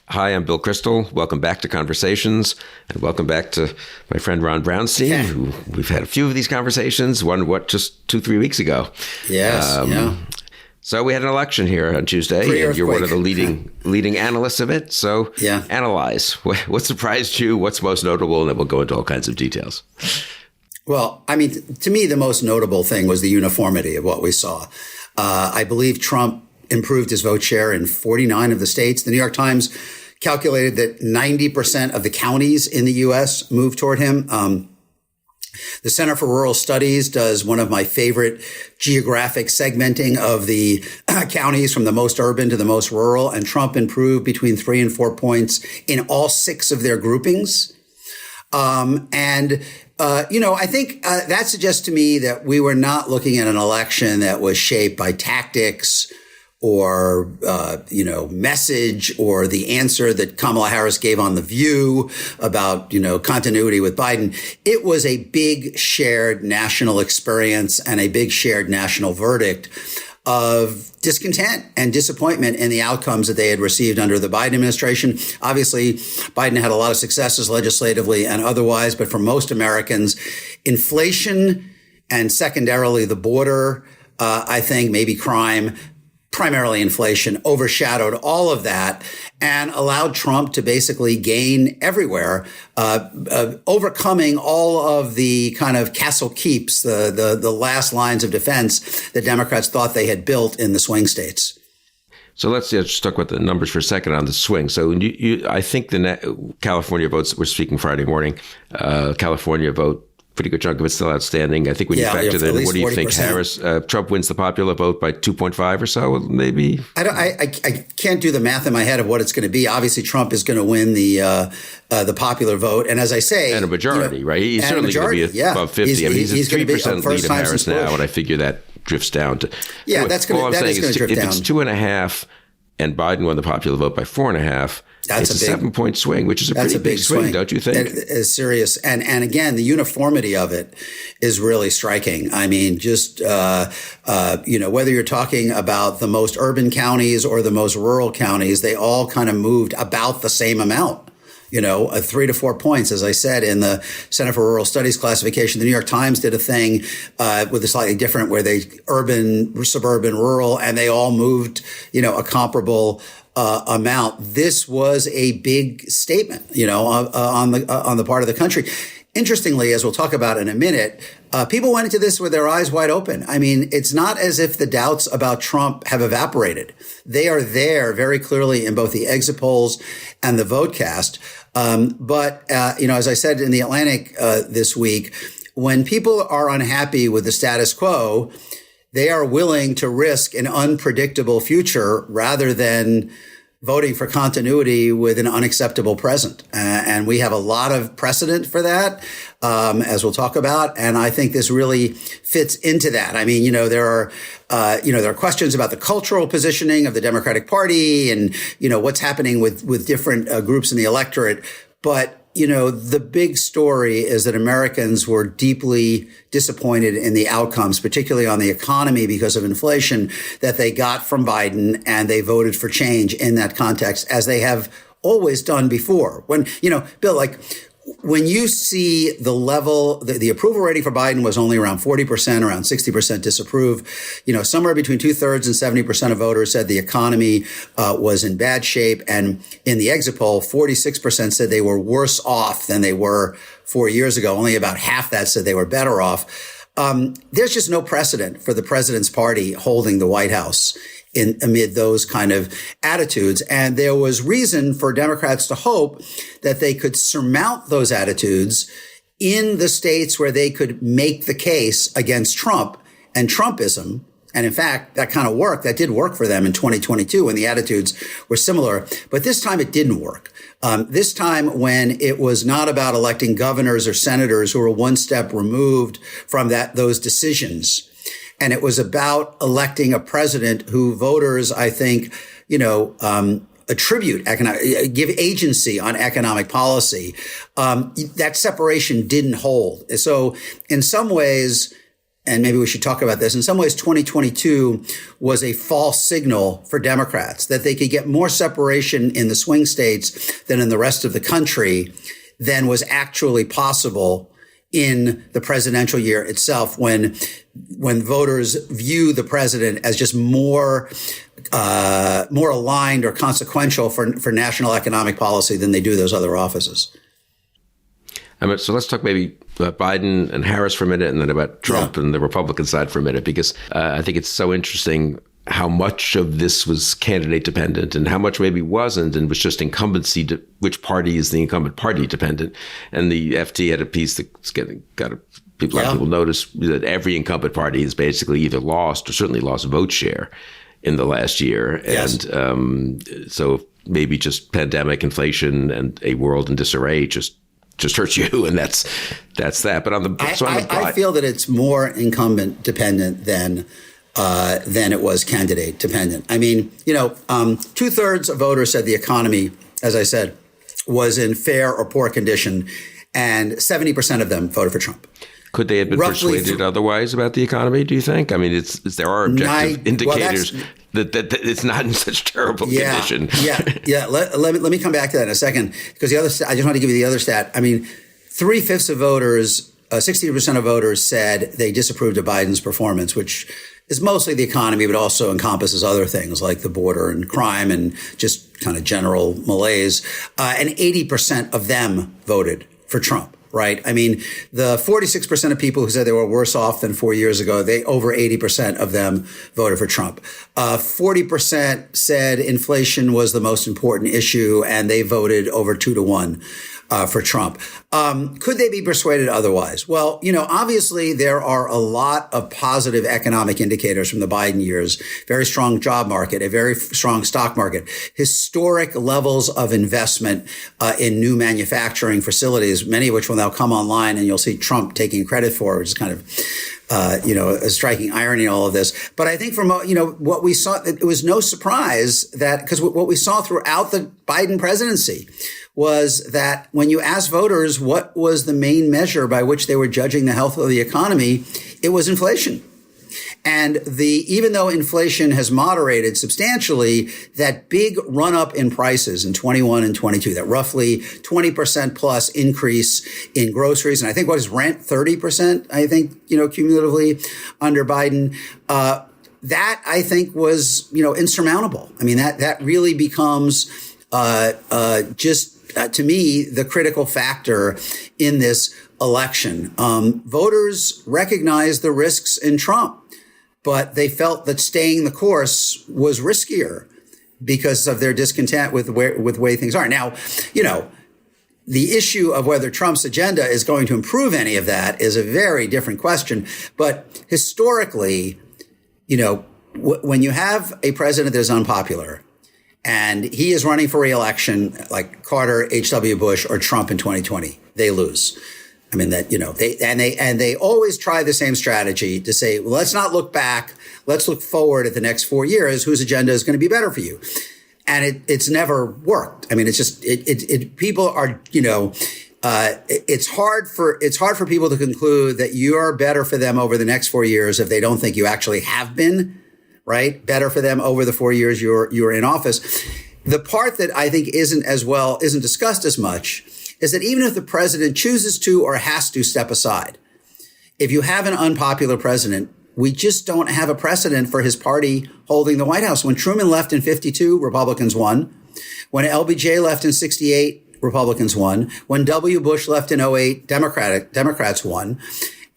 Hi, I'm Bill Kristol. Welcome back to Conversations, and welcome back to my friend Ron Brownstein, who we've had a few of these conversations, just 2-3 weeks ago. Yes, So we had an election here on Tuesday, and you're one of the leading analysts of it. So analyze. What surprised you? What's most notable? And then we'll go into all kinds of details. Well, I mean, to me, the most notable thing was the uniformity of what we saw. I believe Trump improved his vote share in 49 of the states. The New York Times calculated that 90% of the counties in the U.S. moved toward him. The Center for Rural Studies does one of my favorite geographic segmenting of the counties from the most urban to the most rural, and Trump improved between 3 and 4 points in all 6 of their groupings. I think that suggests to me that we were not looking at an election that was shaped by tactics or, message or the answer that Kamala Harris gave on The View about, continuity with Biden. It was a big shared national experience and a big shared national verdict of discontent and disappointment in the outcomes that they had received under the Biden administration. Obviously, Biden had a lot of successes legislatively and otherwise, but for most Americans, inflation and secondarily the border, I think maybe crime, primarily inflation, overshadowed all of that and allowed Trump to basically gain everywhere, overcoming all of the kind of castle keeps, the last lines of defense that Democrats thought they had built in the swing states. So let's just talk about the numbers for a second on the swing. So I think the California votes, we're speaking Friday morning, California vote, pretty good chunk of it's still outstanding. I think when you factor that, what do you think? 40%. Trump wins the popular vote by 2.5 or so, maybe? I can't do the math in my head of what it's going to be. Obviously, Trump is going to win the popular vote, and as I say, and a majority, right? He's certainly going to be above 50. He's a 3% lead of Harris now, and I figure that drifts down to. Yeah, that's going to drift down. If it's 2.5, and Biden won the popular vote by 4.5. It's a 7-point swing, which is a pretty big swing, don't you think? It is serious. And again, the uniformity of it is really striking. I mean, just, whether you're talking about the most urban counties or the most rural counties, they all kind of moved about the same amount. 3 to 4 points, as I said, in the Center for Rural Studies classification. The New York Times did a thing with a slightly different where they urban, suburban, rural, and they all moved, a comparable amount. This was a big statement, on the part of the country. Interestingly, as we'll talk about in a minute, people went into this with their eyes wide open. I mean, it's not as if the doubts about Trump have evaporated. They are there very clearly in both the exit polls and the vote cast. But as I said in The Atlantic this week, when people are unhappy with the status quo, they are willing to risk an unpredictable future rather than voting for continuity with an unacceptable present. And we have a lot of precedent for that, as we'll talk about. And I think this really fits into that. I mean, there are questions about the cultural positioning of the Democratic Party and, what's happening with different groups in the electorate. But the big story is that Americans were deeply disappointed in the outcomes, particularly on the economy because of inflation that they got from Biden, and they voted for change in that context, as they have always done before. When, Bill, when you see the level, the approval rating for Biden was only around 40%, around 60% disapprove. Somewhere between 2/3 and 70% of voters said the economy was in bad shape. And in the exit poll, 46% said they were worse off than they were 4 years ago. Only about half that said they were better off. There's just no precedent for the president's party holding the White House amid those kind of attitudes. And there was reason for Democrats to hope that they could surmount those attitudes in the states where they could make the case against Trump and Trumpism. And in fact, that kind of worked. That did work for them in 2022 when the attitudes were similar. But this time it didn't work. This time when it was not about electing governors or senators who were one step removed from those decisions. And it was about electing a president who voters, I think, attribute give agency on economic policy. That separation didn't hold. So in some ways, and maybe we should talk about this. In some ways, 2022 was a false signal for Democrats that they could get more separation in the swing states than in the rest of the country than was actually possible in the presidential year itself, when voters view the president as just more aligned or consequential for national economic policy than they do those other offices. So let's talk maybe about Biden and Harris for a minute, and then about Trump and the Republican side for a minute, because I think it's so interesting how much of this was candidate dependent and how much maybe wasn't, and was just incumbency to which party is the incumbent party dependent. And the FT had a piece that's people notice that every incumbent party has basically either lost or certainly lost vote share in the last year. Yes. And so maybe just pandemic, inflation, and a world in disarray just hurts you, and that's that. But I feel that it's more incumbent dependent than it was candidate dependent. I mean, 2/3 of voters said the economy, as I said, was in fair or poor condition, and 70% of them voted for Trump. Could they have been persuaded otherwise about the economy, do you think? I mean, there are objective indicators that it's not in such terrible condition. Yeah. Let me come back to that in a second, because I just want to give you the other stat. I mean, 3/5 of voters, 60% of voters said they disapproved of Biden's performance, which is mostly the economy, but also encompasses other things like the border and crime and just kind of general malaise. And 80% of them voted for Trump. Right. I mean, the 46% of people who said they were worse off than 4 years ago, over 80% of them voted for Trump. 40% said inflation was the most important issue, and they voted over 2-1 for Trump. Could they be persuaded otherwise? Well, obviously there are a lot of positive economic indicators from the Biden years. Very strong job market, a very strong stock market, historic levels of investment in new manufacturing facilities, many of which will now come online, and you'll see Trump taking credit for, which is kind of a striking irony in all of this. But I think from, what we saw, it was no surprise that, because what we saw throughout the Biden presidency was that when you asked voters what was the main measure by which they were judging the health of the economy, it was inflation. And even though inflation has moderated substantially, that big run up in prices in 21 and 22, that roughly 20% plus increase in groceries. And I think what is rent? 30%, I think, cumulatively under Biden. That I think was, insurmountable. I mean, that really becomes, to me, the critical factor in this election. Voters recognize the risks in Trump, but they felt that staying the course was riskier because of their discontent with the way things are. Now, the issue of whether Trump's agenda is going to improve any of that is a very different question. But historically, when you have a president that is unpopular, and he is running for re-election like Carter, H.W. Bush, or Trump in 2020, they lose. I mean, they always try the same strategy to say, well, let's not look back. Let's look forward at the next 4 years, whose agenda is going to be better for you. And it's never worked. I mean, it's just, people are, it's hard for people to conclude that you are better for them over the next 4 years if they don't think you actually have been. Right? Better for them over the 4 years you're in office. The part that I think isn't discussed as much is that even if the president chooses to or has to step aside, if you have an unpopular president, we just don't have a precedent for his party holding the White House. When Truman left in 52, Republicans won. When LBJ left in 68, Republicans won. When W. Bush left in 08, Democrats won.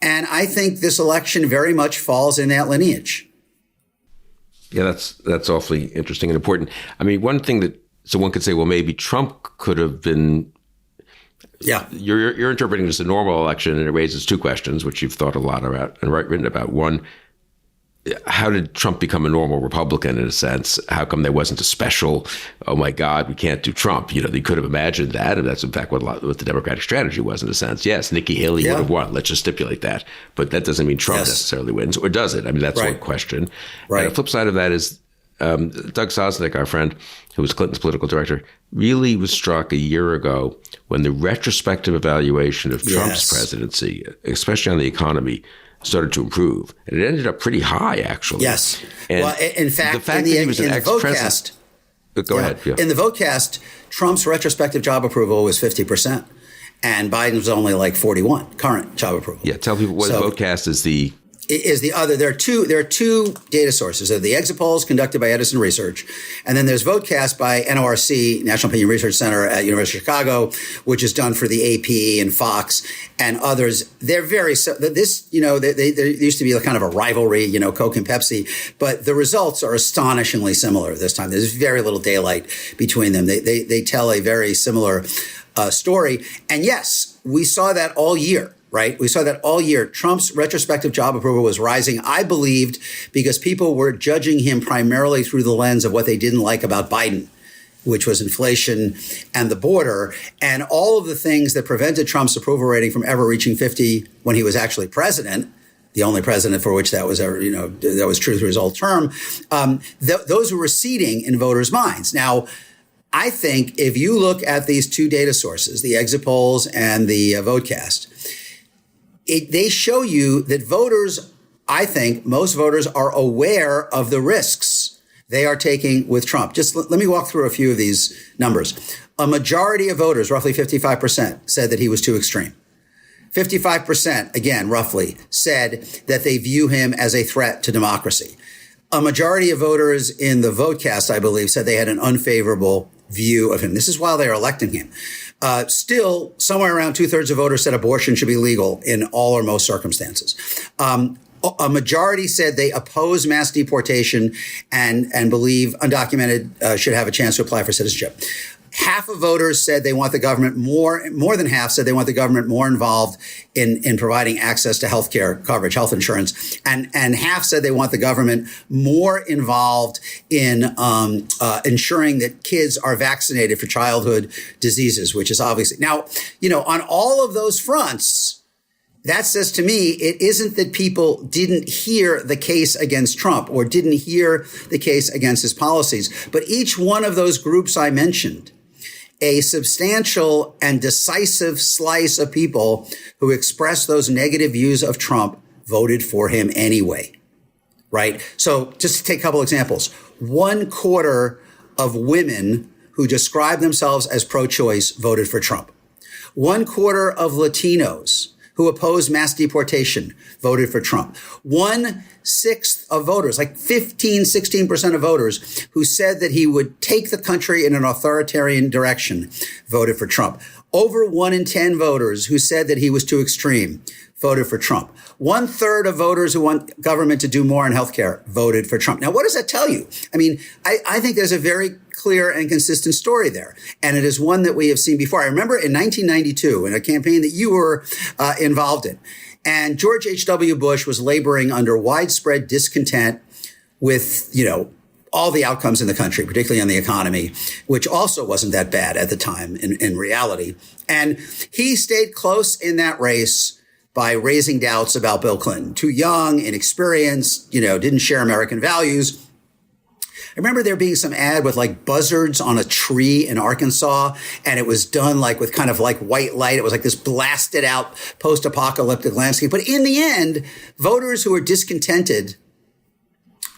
And I think this election very much falls in that lineage. Yeah, that's awfully interesting and important. I mean, one thing so one could say, well, maybe Trump could have been. Yeah, you're interpreting this as a normal election, and it raises two questions, which you've thought a lot about and written about. One, how did Trump become a normal Republican in a sense? How come there wasn't a special, oh my God, we can't do Trump? They could have imagined that. And that's in fact what the Democratic strategy was in a sense. Yes, Nikki Haley would have won. Let's just stipulate that. But that doesn't mean Trump necessarily wins, or does it? I mean, that's one question. Right. And the flip side of that is Doug Sosnick, our friend, who was Clinton's political director, really was struck a year ago when the retrospective evaluation of Trump's presidency, especially on the economy, started to improve. And it ended up pretty high, actually. Yes. And well, in fact, the fact that he was an ex-president. Go ahead. Yeah. In the VoteCast, Trump's retrospective job approval was 50%, and Biden's only like 41 current job approval. Yeah, tell people what VoteCast is the. Is the other. There are two data sources. There are the exit polls conducted by Edison Research, and then there's VoteCast by NORC, National Opinion Research Center at University of Chicago, which is done for the AP and Fox and others. They're very this. There used to be a kind of a rivalry, Coke and Pepsi, but the results are astonishingly similar this time. There's very little daylight between them. They tell a very similar story, and yes, we saw that all year. Right. We saw that all year. Trump's retrospective job approval was rising, I believed, because people were judging him primarily through the lens of what they didn't like about Biden, which was inflation and the border and all of the things that prevented Trump's approval rating from ever reaching 50 when he was actually president. The only president for which that was ever, that was true through his whole term. Those were receding in voters' minds. Now, I think if you look at these two data sources, the exit polls and the VoteCast, they show you that voters, I think most voters are aware of the risks they are taking with Trump. Just let me walk through a few of these numbers. A majority of voters, roughly 55%, said that he was too extreme. 55%, again, roughly, said that they view him as a threat to democracy. A majority of voters in the VoteCast, I believe, said they had an unfavorable view of him. This is while they are electing him. Still, somewhere around 2/3 of voters said abortion should be legal in all or most circumstances. A majority said they oppose mass deportation and believe undocumented should have a chance to apply for citizenship. Half of voters said they want the government more than half said they want the government more involved in providing access to health care coverage, health insurance. And half said they want the government more involved in ensuring that kids are vaccinated for childhood diseases, which is obviously now, on all of those fronts, that says to me, it isn't that people didn't hear the case against Trump or didn't hear the case against his policies, but each one of those groups I mentioned, a substantial and decisive slice of people who expressed those negative views of Trump voted for him anyway, right? So just to take a couple examples, 1/4 of women who describe themselves as pro-choice voted for Trump. 1/4 of Latinos who oppose mass deportation voted for Trump. 1/6 of voters, like 16% of voters who said that he would take the country in an authoritarian direction voted for Trump. Over 1 in 10 voters who said that he was too extreme voted for Trump. 1/3 of voters who want government to do more in healthcare voted for Trump. Now, what does that tell you? I mean, I think there's a very clear and consistent story there. And it is one that we have seen before. I remember in 1992, in a campaign that you were involved in, and George H.W. Bush was laboring under widespread discontent with, all the outcomes in the country, particularly on the economy, which also wasn't that bad at the time in reality. And he stayed close in that race by raising doubts about Bill Clinton. Too young, inexperienced, didn't share American values. I remember there being some ad with like buzzards on a tree in Arkansas, and it was done like with kind of like white light. It was like this blasted out post-apocalyptic landscape. But in the end, voters who were discontented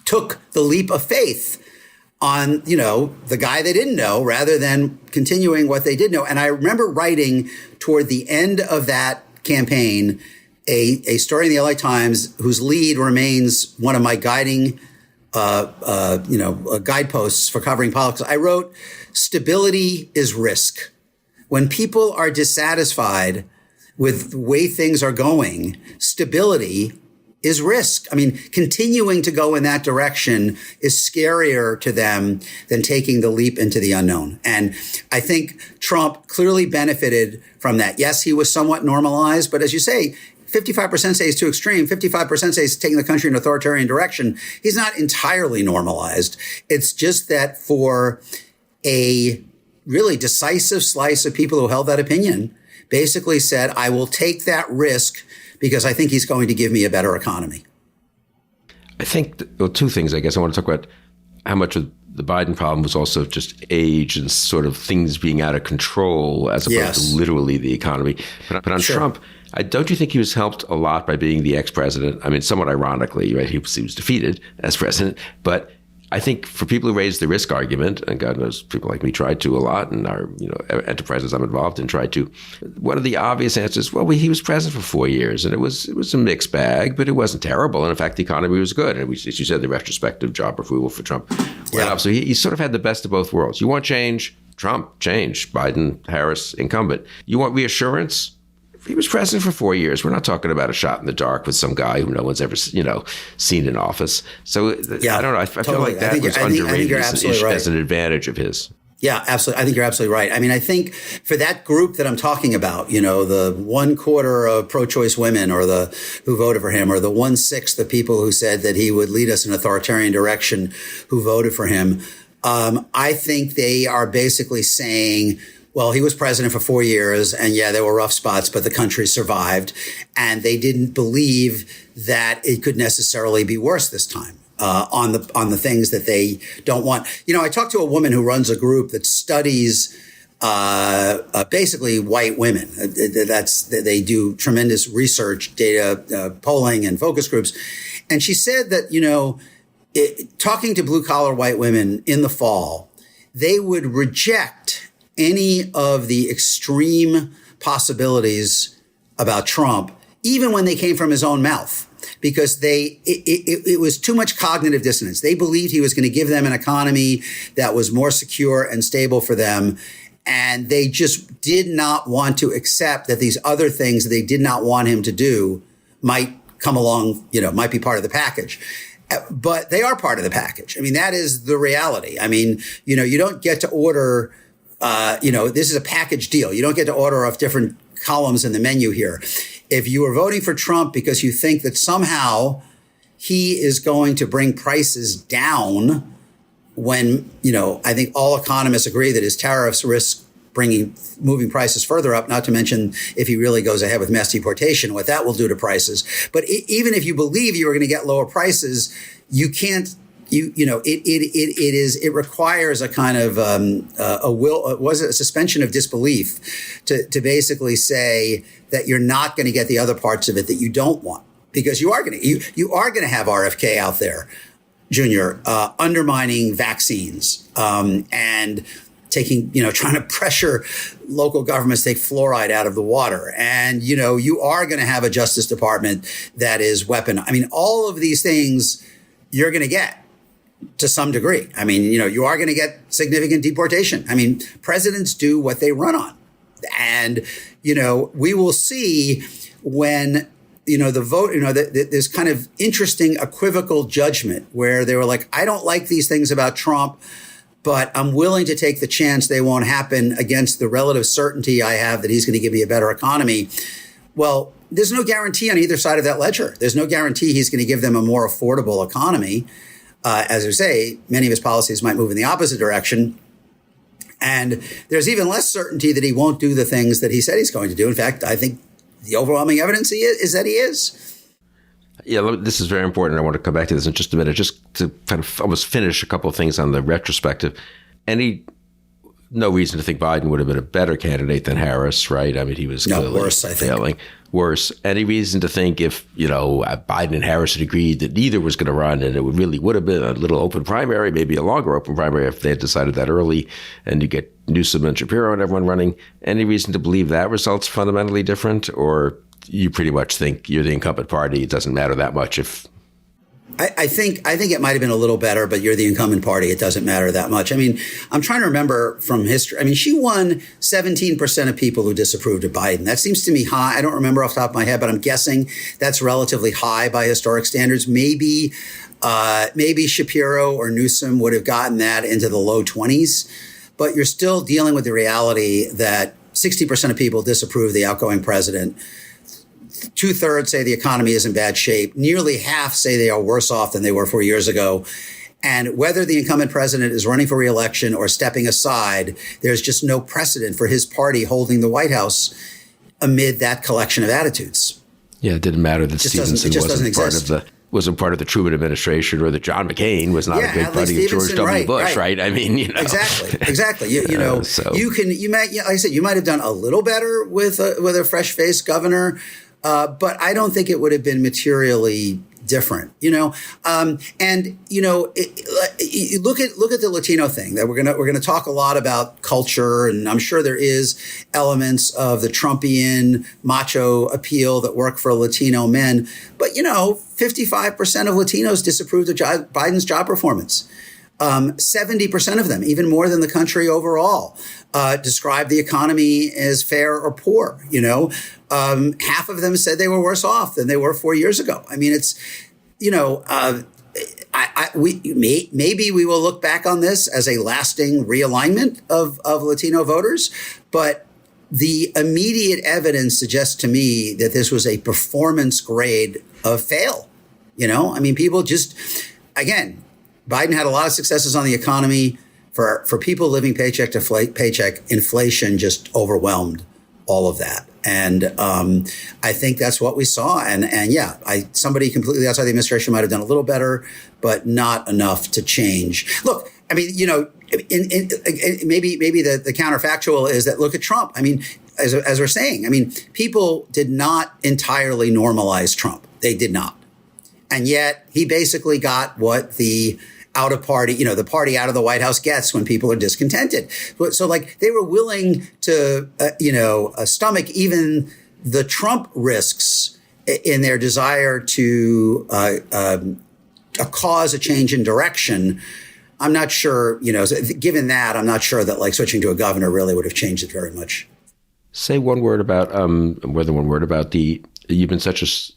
took the leap of faith on, the guy they didn't know rather than continuing what they did know. And I remember writing toward the end of that campaign a story in the LA Times whose lead remains one of my guiding guideposts for covering politics. I wrote, stability is risk. When people are dissatisfied with the way things are going, stability is risk. I mean, continuing to go in that direction is scarier to them than taking the leap into the unknown. And I think Trump clearly benefited from that. Yes, he was somewhat normalized, but as you say, 55% say he's too extreme. 55% say he's taking the country in an authoritarian direction. He's not entirely normalized. It's just that for a really decisive slice of people who held that opinion, basically said, I will take that risk because I think he's going to give me a better economy. I think, two things, I guess. I want to talk about how much of the Biden problem was also just age and sort of things being out of control as opposed to literally the economy. But on Trump, don't you think he was helped a lot by being the ex-president? I mean, somewhat ironically, right? He was defeated as president, but I think for people who raise the risk argument, and God knows people like me tried to a lot, and our enterprises I'm involved in tried to. One of the obvious answers, well, he was president for 4 years, and it was a mixed bag, but it wasn't terrible, and in fact, the economy was good. And as you said, the retrospective job approval for Trump went up. So he sort of had the best of both worlds. You want change? Trump, change. Biden, Harris, incumbent. You want reassurance? He was president for 4 years. We're not talking about a shot in the dark with some guy who no one's ever, seen in office. So I don't know. I feel like that was underrated as an advantage of his. Yeah, absolutely. I think you're absolutely right. I mean, I think for that group that I'm talking about, the 1/4 of pro-choice women who voted for him, or the 1/6 of people who said that he would lead us in an authoritarian direction who voted for him, I think they are basically saying, well, he was president for 4 years, and there were rough spots, but the country survived. And they didn't believe that it could necessarily be worse this time on the things that they don't want. I talked to a woman who runs a group that studies basically white women. They do tremendous research, data polling, and focus groups. And she said that, talking to blue collar white women in the fall, they would reject any of the extreme possibilities about Trump, even when they came from his own mouth, because it was too much cognitive dissonance. They believed he was going to give them an economy that was more secure and stable for them. And they just did not want to accept that these other things that they did not want him to do might come along, might be part of the package. But they are part of the package. I mean, that is the reality. I mean, you don't get to order this is a package deal. You don't get to order off different columns in the menu here. If you are voting for Trump because you think that somehow he is going to bring prices down when, I think all economists agree that his tariffs risk moving prices further up, not to mention if he really goes ahead with mass deportation, what that will do to prices. But even if you believe you are going to get lower prices, you can't. It requires a kind of a suspension of disbelief to basically say that you're not going to get the other parts of it that you don't want, because you are going to have RFK out there, Junior, undermining vaccines and taking, trying to pressure local governments to take fluoride out of the water. And, you are going to have a Justice Department that is weapon. I mean, all of these things you're going to get to some degree. I mean, you are going to get significant deportation. I mean, presidents do what they run on. And, we will see when, the vote, this kind of interesting equivocal judgment where they were like, I don't like these things about Trump, but I'm willing to take the chance they won't happen against the relative certainty I have that he's going to give me a better economy. Well, there's no guarantee on either side of that ledger. There's no guarantee he's going to give them a more affordable economy. As I say, many of his policies might move in the opposite direction. And there's even less certainty that he won't do the things that he said he's going to do. In fact, I think the overwhelming evidence is that he is. Yeah, this is very important. I want to come back to this in just a minute, just to kind of almost finish a couple of things on the retrospective. No reason to think Biden would have been a better candidate than Harris, right? I mean, he was clearly worse, I think. Failing. Worse. Any reason to think if, Biden and Harris had agreed that neither was going to run, and it would have been a little open primary, maybe a longer open primary if they had decided that early, and you get Newsom and Shapiro and everyone running. Any reason to believe that result's fundamentally different? Or you pretty much think you're the incumbent party, it doesn't matter that much if... I think it might have been a little better, but you're the incumbent party. It doesn't matter that much. I mean, I'm trying to remember from history. I mean, she won 17% of people who disapproved of Biden. That seems to me high. I don't remember off the top of my head, but I'm guessing that's relatively high by historic standards. Maybe Shapiro or Newsom would have gotten that into the low 20s, but you're still dealing with the reality that 60% of people disapprove of the outgoing president. 2/3 say the economy is in bad shape. Nearly half say they are worse off than they were 4 years ago. And whether the incumbent president is running for re-election or stepping aside, there's just no precedent for his party holding the White House amid that collection of attitudes. Yeah, it didn't matter that Stevenson wasn't part of the wasn't part of the Truman administration, or that John McCain was not a big buddy of George W. Bush, right? I mean, Exactly. You might, like I said, you might have done a little better with a fresh-faced governor, but I don't think it would have been materially different, look at the Latino thing. That we're gonna talk a lot about culture, and I'm sure there is elements of the Trumpian macho appeal that work for Latino men. But 55% of Latinos disapproved of Biden's job performance. 70% of them, even more than the country overall, described the economy as fair or poor. Half of them said they were worse off than they were 4 years ago. I mean, it's, maybe we will look back on this as a lasting realignment of Latino voters, but the immediate evidence suggests to me that this was a performance grade of fail. People just, again, Biden had a lot of successes on the economy. For people living paycheck to paycheck, inflation just overwhelmed all of that. And I think that's what we saw. And somebody completely outside the administration might have done a little better, but not enough to change. Look, I mean, maybe the counterfactual is that look at Trump. I mean, as we're saying, I mean, people did not entirely normalize Trump. They did not. And yet he basically got what the out of party, the party out of the White House gets when people are discontented. So they were willing to, stomach even the Trump risks in their desire to cause a change in direction. I'm not sure, given that, I'm not sure that switching to a governor really would have changed it very much. Say one word about, more than one word about you've been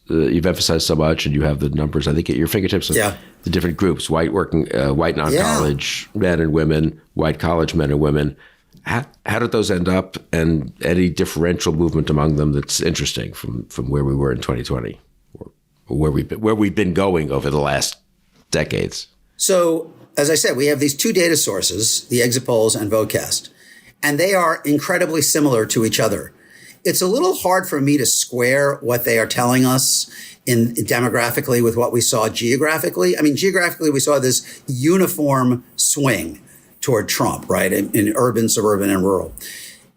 you've emphasized so much, and you have the numbers, I think, at your fingertips of the different groups: white non-college men and women, white college men and women. How did those end up, and any differential movement among them that's interesting from where we were in 2020, or where we've been going over the last decades? So, as I said, we have these two data sources, the exit polls and Votecast, and they are incredibly similar to each other. It's a little hard for me to square what they are telling us in demographically with what we saw geographically. I mean, geographically, we saw this uniform swing toward Trump, right, in urban, suburban, and rural.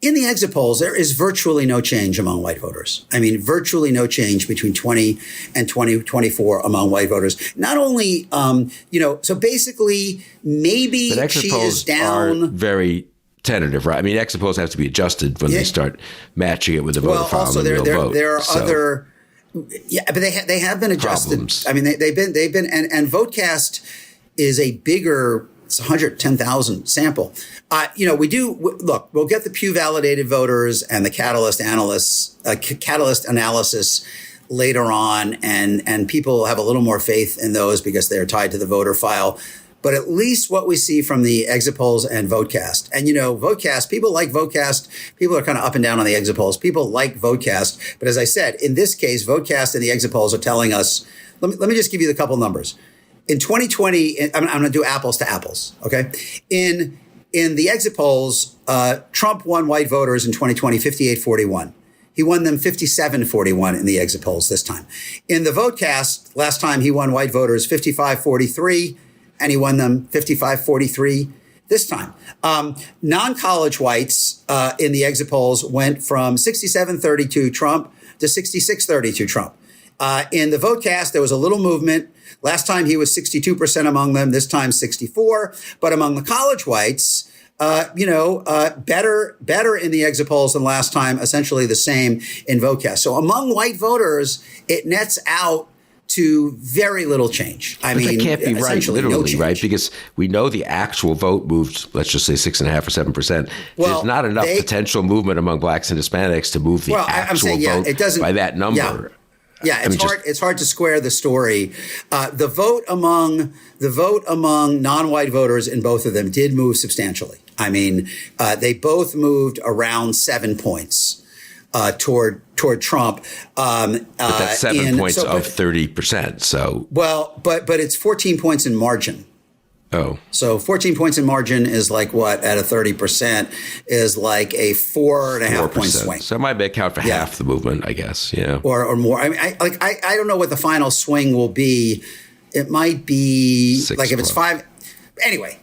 In the exit polls, there is virtually no change among white voters. I mean, virtually no change between 20 and 2024 among white voters. Not only, so basically, maybe she is down. Are very tentative, right? I mean, exit polls have to be adjusted when they start matching it with the voter file and the real vote. There are other, but they have been adjusted. Problems. I mean, they've been, and Votecast is a bigger. It's 110,000 sample. We'll get the Pew validated voters and the Catalyst analysis later on, and people have a little more faith in those because they're tied to the voter file. But at least what we see from the exit polls and Votecast. And, Votecast, people like Votecast. People are kind of up and down on the exit polls. People like Votecast. But as I said, in this case, Votecast and the exit polls are telling us, let me just give you the couple numbers. In 2020, I'm going to do apples to apples, okay? In the exit polls, Trump won white voters in 2020, 58-41. He won them 57-41 in the exit polls this time. In the Votecast, last time he won white voters 55-43. And he won them 55-43 this time. Non-college whites in the exit polls went from 67-32 Trump to 66-32 Trump. In the Votecast, there was a little movement. Last time he was 62% among them. This time 64. But among the college whites, better in the exit polls than last time. Essentially the same in Votecast. So among white voters, it nets out to very little change. I mean, that can't be right, literally, no right? Because we know the actual vote moved, let's just say 6.5% or 7%. Well, there's not enough potential movement among blacks and Hispanics to move the actual vote by that number. Yeah, it's hard to square the story. The vote among non-white voters in both of them did move substantially. I mean, they both moved around 7 points. Toward Trump. But that's 7 points of 30%. So but it's 14 points in margin. Oh. So 14 points in margin is like what at a 30% is like a 4.5 point swing. So it might account for half the movement, I guess. Yeah. Or more. I mean, I don't know what the final swing will be. It might be 6 like if it's 5. Anyway,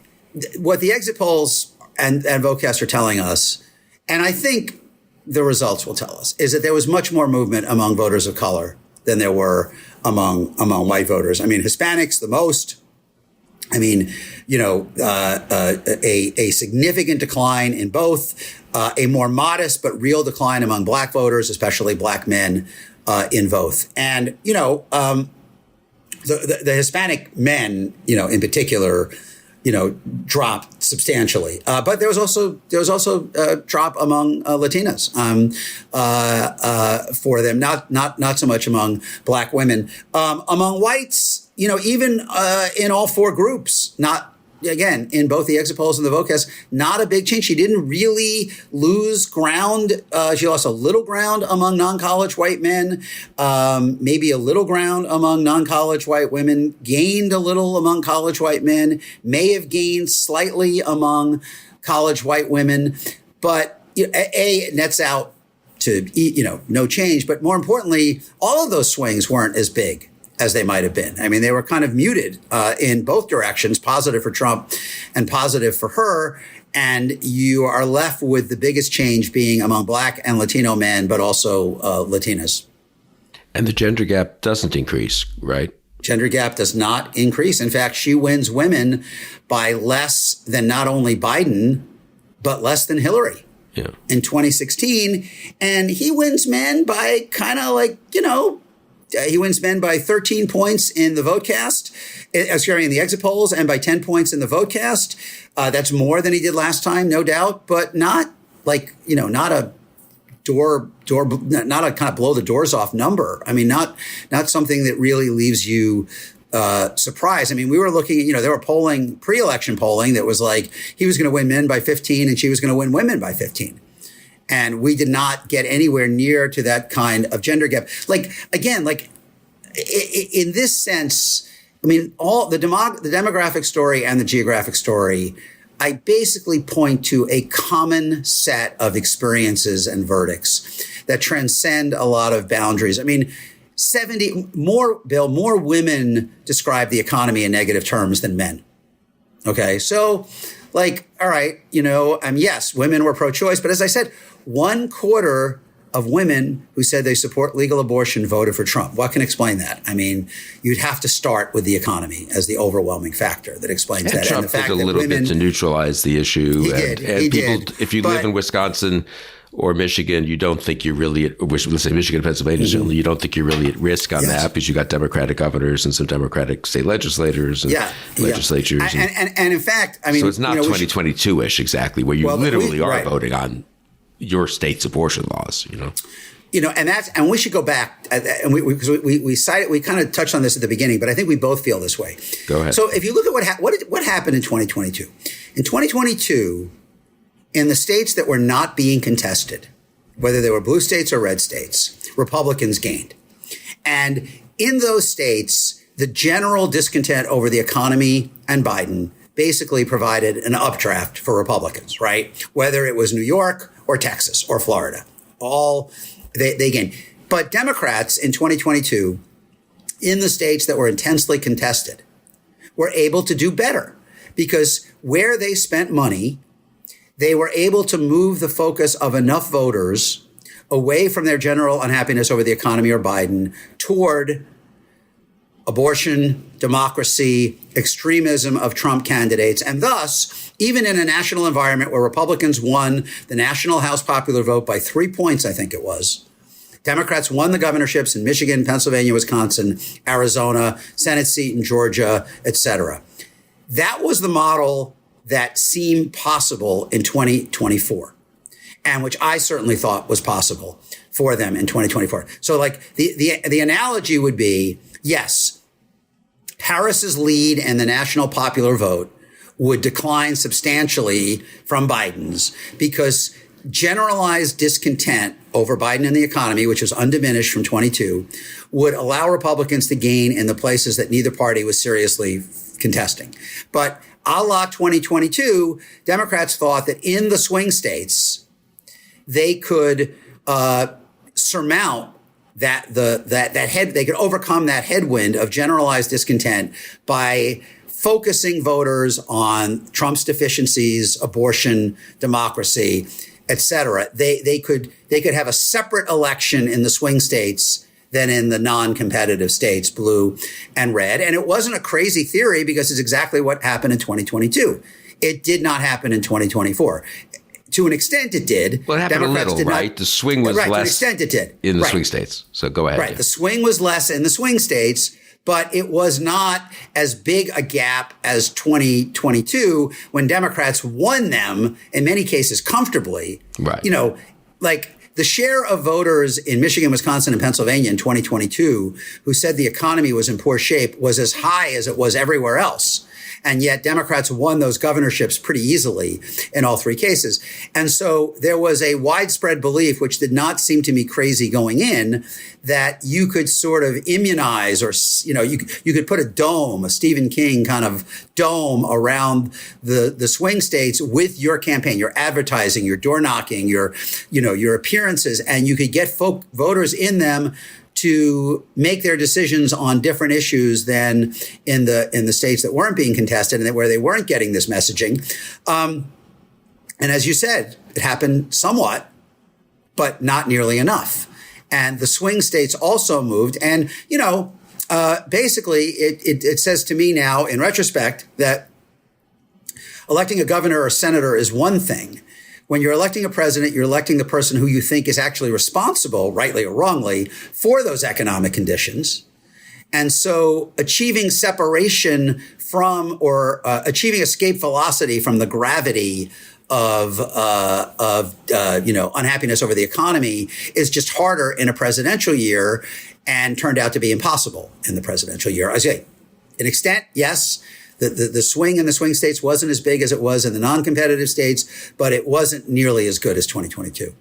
what the exit polls and Votecast are telling us, and I think the results will tell us, is that there was much more movement among voters of color than there were among white voters. I mean, Hispanics the most. I mean, a significant decline in both, a more modest but real decline among black voters, especially black men in both. And, the Hispanic men, in particular, dropped substantially. But there was also a drop among Latinas for them, not so much among black women. Among whites, even in all 4 groups, not, again, in both the exit polls and the Votecast, not a big change. She didn't really lose ground. She lost a little ground among non-college white men, maybe a little ground among non-college white women, gained a little among college white men, may have gained slightly among college white women. But it nets out to, no change. But more importantly, all of those swings weren't as big as they might have been. I mean, they were kind of muted in both directions, positive for Trump and positive for her. And you are left with the biggest change being among black and Latino men, but also Latinas. And the gender gap doesn't increase, right? Gender gap does not increase. In fact, she wins women by less than not only Biden, but less than Hillary. Yeah. In 2016. And he wins men by kind of like, he wins men by 13 points in the Votecast, in the exit polls, and by 10 points in the Votecast. That's more than he did last time, no doubt, but not like, not a not a kind of blow the doors off number. I mean, not something that really leaves you surprised. I mean, we were looking at, there were pre-election polling that was like he was going to win men by 15 and she was going to win women by 15. And we did not get anywhere near to that kind of gender gap. In this sense, I mean, all the demographic story and the geographic story, I basically point to a common set of experiences and verdicts that transcend a lot of boundaries. I mean, more women describe the economy in negative terms than men. Okay, so all right, yes, women were pro-choice, but as I said, 1/4 of women who said they support legal abortion voted for Trump. What can explain that? I mean, you'd have to start with the economy as the overwhelming factor that explains that. Trump and the fact did a little bit to neutralize the issue. He did. If you live in Wisconsin or Michigan, you don't think you're really, let's say Michigan and Pennsylvania, certainly, you don't think you're really at risk on that because you got Democratic governors and some Democratic state legislators and legislatures. And in fact, I mean, so it's not 2022-ish exactly, where you literally are voting on your state's abortion laws, and we should go back and we cited, we kind of touched on this at the beginning, but I think we both feel this way. Go ahead. So if you look at what happened in 2022, in the states that were not being contested, whether they were blue states or red states, Republicans gained. And in those states, the general discontent over the economy and Biden basically provided an updraft for Republicans, right? Whether it was New York or Texas or Florida, they gained. But Democrats in 2022, in the states that were intensely contested, were able to do better because where they spent money, they were able to move the focus of enough voters away from their general unhappiness over the economy or Biden toward abortion, democracy, extremism of Trump candidates. And thus, even in a national environment where Republicans won the national House popular vote by 3 points, I think it was, Democrats won the governorships in Michigan, Pennsylvania, Wisconsin, Arizona, Senate seat in Georgia, et cetera. That was the model that seemed possible in 2024, and which I certainly thought was possible for them in 2024. So the analogy would be, yes, Harris's lead in the national popular vote would decline substantially from Biden's because generalized discontent over Biden and the economy, which was undiminished from 22, would allow Republicans to gain in the places that neither party was seriously contesting. But a la 2022, Democrats thought that in the swing states, they could surmount they could overcome that headwind of generalized discontent by focusing voters on Trump's deficiencies, abortion, democracy, et cetera. They could have a separate election in the swing states than in the non-competitive states, blue and red. And it wasn't a crazy theory because it's exactly what happened in 2022. It did not happen in 2024. To an extent, it did. Well, it happened Democrats a little, right? The swing was less. To an extent, it did. In the swing states. So go ahead. Right. Yeah. The swing was less in the swing states, but it was not as big a gap as 2022 when Democrats won them, in many cases, comfortably. Right. Like the share of voters in Michigan, Wisconsin, and Pennsylvania in 2022 who said the economy was in poor shape was as high as it was everywhere else. And yet Democrats won those governorships pretty easily in all three cases. And so there was a widespread belief, which did not seem to me crazy going in, that you could sort of immunize or, you could put a Stephen King kind of dome around the swing states with your campaign, your advertising, your door knocking, your appearances, and you could get voters in them to make their decisions on different issues than in the states that weren't being contested and where they weren't getting this messaging. And as you said, it happened somewhat, but not nearly enough. And the swing states also moved. And, basically it says to me now in retrospect that electing a governor or senator is one thing. When you're electing a president, you're electing the person who you think is actually responsible, rightly or wrongly, for those economic conditions. And so achieving separation from or achieving escape velocity from the gravity of unhappiness over the economy is just harder in a presidential year and turned out to be impossible in the presidential year. I say, an extent, yes. The swing in the swing states wasn't as big as it was in the non-competitive states, but it wasn't nearly as good as 2022.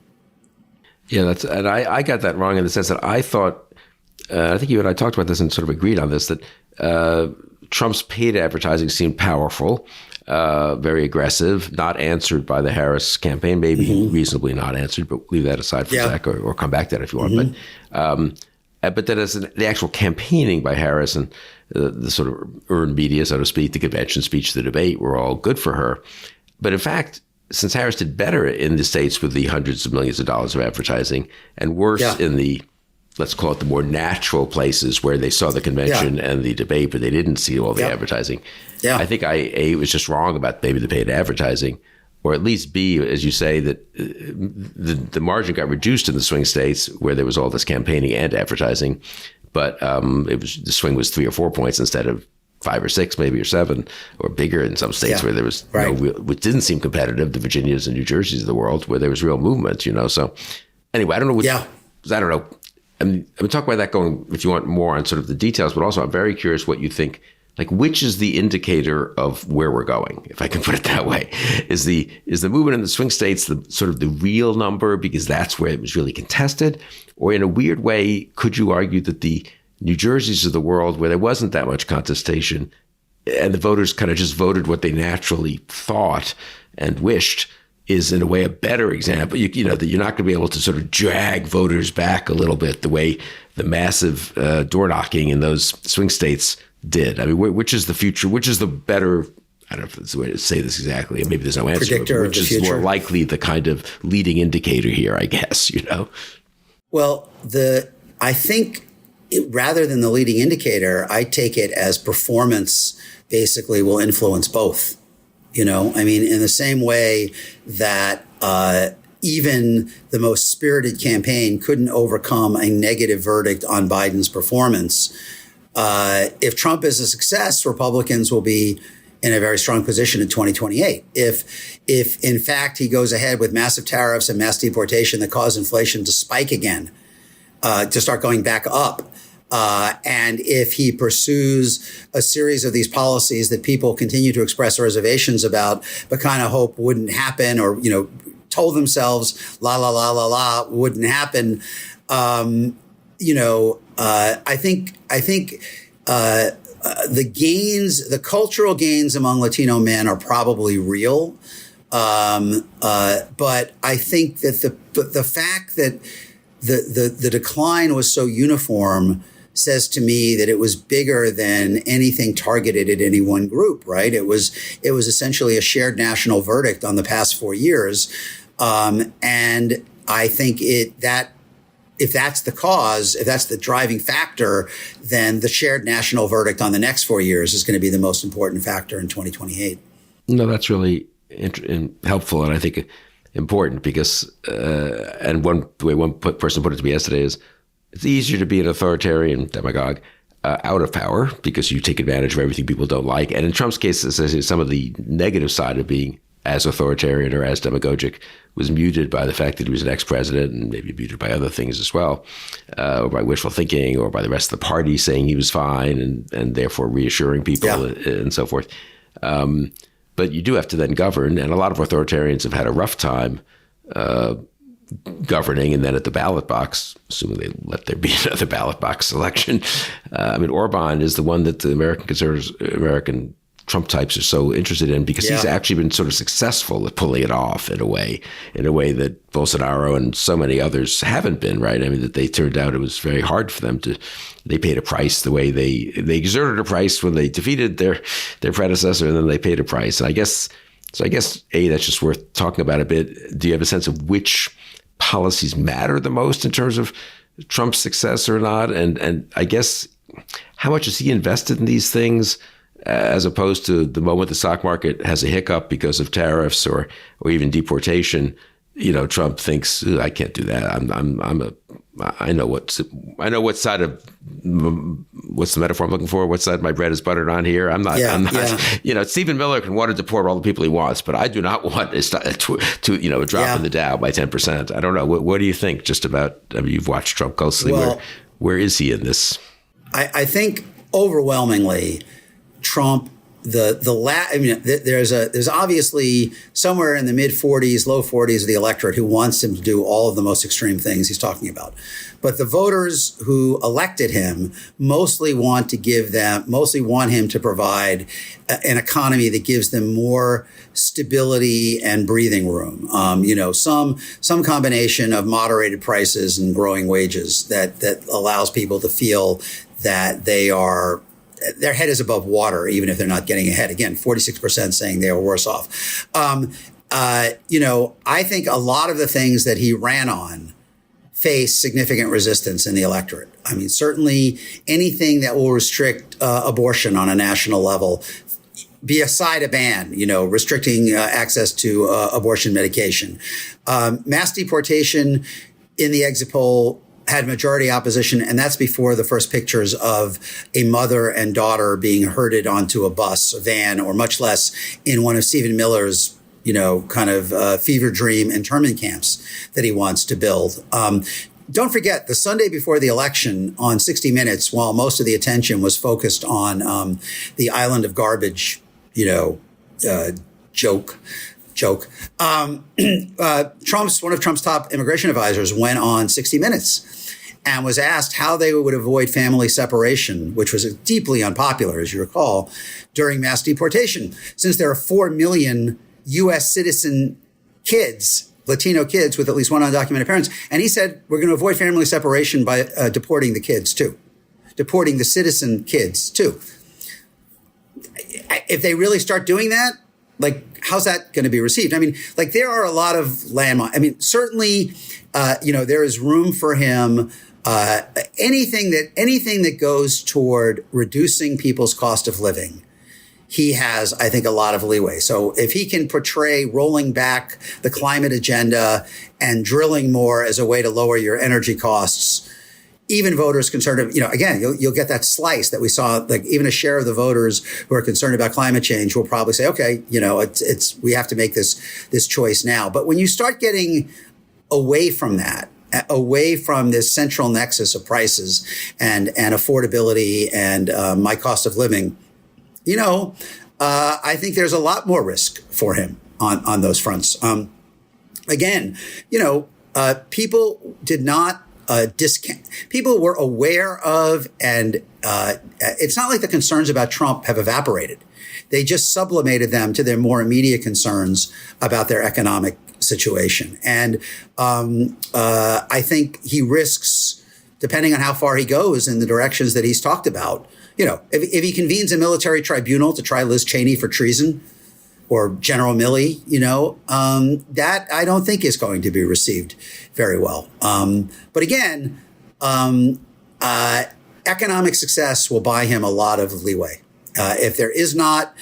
Yeah, and I got that wrong in the sense that I thought, I think you and I talked about this and sort of agreed on this, that Trump's paid advertising seemed powerful, very aggressive, not answered by the Harris campaign, maybe reasonably not answered, but leave that aside for a sec or come back to that if you want. But then as the actual campaigning by Harris and the sort of earned media, so to speak, the convention speech, the debate, were all good for her. But in fact, since Harris did better in the states with the hundreds of millions of dollars of advertising and worse in the, let's call it the more natural places where they saw the convention and the debate, but they didn't see all the advertising. I think A, was just wrong about maybe the paid advertising, or at least B, as you say, that the margin got reduced in the swing states where there was all this campaigning and advertising. But the swing was 3 or 4 points instead of 5 or 6, maybe, or 7, or bigger in some states where there was which didn't seem competitive, the Virginias and New Jerseys of the world, where there was real movement, So anyway, I don't know. I don't know. I'm talking about that going, if you want more on sort of the details, but also I'm very curious what you think. Like, which is the indicator of where we're going, if I can put it that way? Is the movement in the swing states the sort of the real number because that's where it was really contested? Or in a weird way, could you argue that the New Jerseys of the world, where there wasn't that much contestation, and the voters kind of just voted what they naturally thought and wished, is in a way a better example? You know that you're not going to be able to sort of drag voters back a little bit the way the massive door knocking in those swing states did. I mean, which is the future? Which is the better? I don't know if that's the way to say this exactly. Maybe there's no answer. Predictor which of the is future. More likely the kind of leading indicator here, I guess. Well, I think rather than the leading indicator, I take it as performance basically will influence both. I mean, in the same way that even the most spirited campaign couldn't overcome a negative verdict on Biden's performance. If Trump is a success, Republicans will be in a very strong position in 2028. If in fact he goes ahead with massive tariffs and mass deportation that cause inflation to spike again, to start going back up, and if he pursues a series of these policies that people continue to express reservations about, but kind of hope wouldn't happen, or told themselves la la la la la wouldn't happen, I think the cultural gains among Latino men are probably real. But I think that the fact that the decline was so uniform says to me that it was bigger than anything targeted at any one group, right? It was essentially a shared national verdict on the past 4 years. And I think that if that's the cause, if that's the driving factor, then the shared national verdict on the next 4 years is going to be the most important factor in 2028. No, that's really helpful, and I think important because, and the way one person put it to me yesterday is, it's easier to be an authoritarian demagogue out of power because you take advantage of everything people don't like. And in Trump's case, some of the negative side of being as authoritarian or as demagogic was muted by the fact that he was an ex-president, and maybe muted by other things as well, or by wishful thinking, or by the rest of the party saying he was fine and therefore reassuring people and so forth. But you do have to then govern, and a lot of authoritarians have had a rough time governing, and then at the ballot box, assuming they let there be another ballot box election. Orban is the one that the American conservatives, American Trump types are so interested in because he's actually been sort of successful at pulling it off in a way that Bolsonaro and so many others haven't been, right? I mean, that they turned out it was very hard for them they paid a price the way they exerted a price when they defeated their predecessor, and then they paid a price. And I guess, that's just worth talking about a bit. Do you have a sense of which policies matter the most in terms of Trump's success or not? And I guess, how much is he invested in these things as opposed to the moment the stock market has a hiccup because of tariffs or even deportation? Trump thinks, I can't do that. I know what side of, what's the metaphor I'm looking for? What side of my bread is buttered on here? I'm not. Stephen Miller can want to deport all the people he wants, but I do not want a drop in the Dow by 10%. I don't know. What do you think just about, you've watched Trump closely. Well, where is he in this? I think overwhelmingly Trump, there's obviously somewhere in the mid 40s, low 40s of the electorate who wants him to do all of the most extreme things he's talking about. But the voters who elected him mostly want him to provide an economy that gives them more stability and breathing room. Some combination of moderated prices and growing wages that allows people to feel that their head is above water, even if they're not getting ahead. Again, 46% saying they are worse off. I think a lot of the things that he ran on face significant resistance in the electorate. I mean, certainly anything that will restrict abortion on a national level, be aside a ban, restricting access to abortion medication. Mass deportation in the exit poll had majority opposition, and that's before the first pictures of a mother and daughter being herded onto a bus, a van, or much less in one of Stephen Miller's, fever dream internment camps that he wants to build. Don't forget, the Sunday before the election on 60 Minutes, while most of the attention was focused on the island of garbage, joke. One of Trump's top immigration advisors went on 60 Minutes and was asked how they would avoid family separation, which was deeply unpopular, as you recall, during mass deportation, since there are 4 million U.S. citizen kids, Latino kids with at least one undocumented parents. And he said, we're going to avoid family separation by deporting the kids too, deporting the citizen kids too. If they really start doing that, how's that going to be received? I mean, there are a lot of landmines. I mean, certainly, there is room for him. Anything that goes toward reducing people's cost of living, he has, I think, a lot of leeway. So if he can portray rolling back the climate agenda and drilling more as a way to lower your energy costs, even voters concerned, again, you'll get that slice that we saw, even a share of the voters who are concerned about climate change will probably say, okay, we have to make this choice now. But when you start getting away from that, away from this central nexus of prices and affordability and my cost of living, I think there's a lot more risk for him on those fronts. Again, people did not people were aware of, and it's not like the concerns about Trump have evaporated. They just sublimated them to their more immediate concerns about their economic situation. And I think he risks, depending on how far he goes in the directions that he's talked about, if he convenes a military tribunal to try Liz Cheney for treason or General Milley, that I don't think is going to be received very well. But again, economic success will buy him a lot of leeway. If there is not,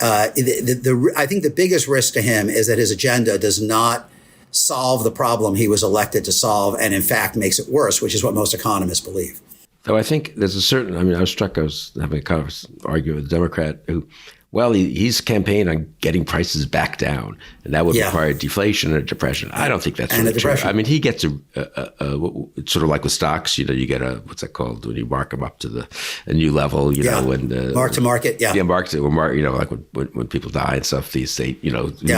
I think the biggest risk to him is that his agenda does not solve the problem he was elected to solve, and in fact makes it worse, which is what most economists believe. Though I think there's a certain, I was having a kind of argument with a Democrat who, he's campaigned on getting prices back down, and that would require deflation and a depression. I don't think that's really true. I mean, he gets it's sort of like with stocks, you get what's that called when you mark them up to a new level, when mark to market, mark to like when people die and stuff, the estate,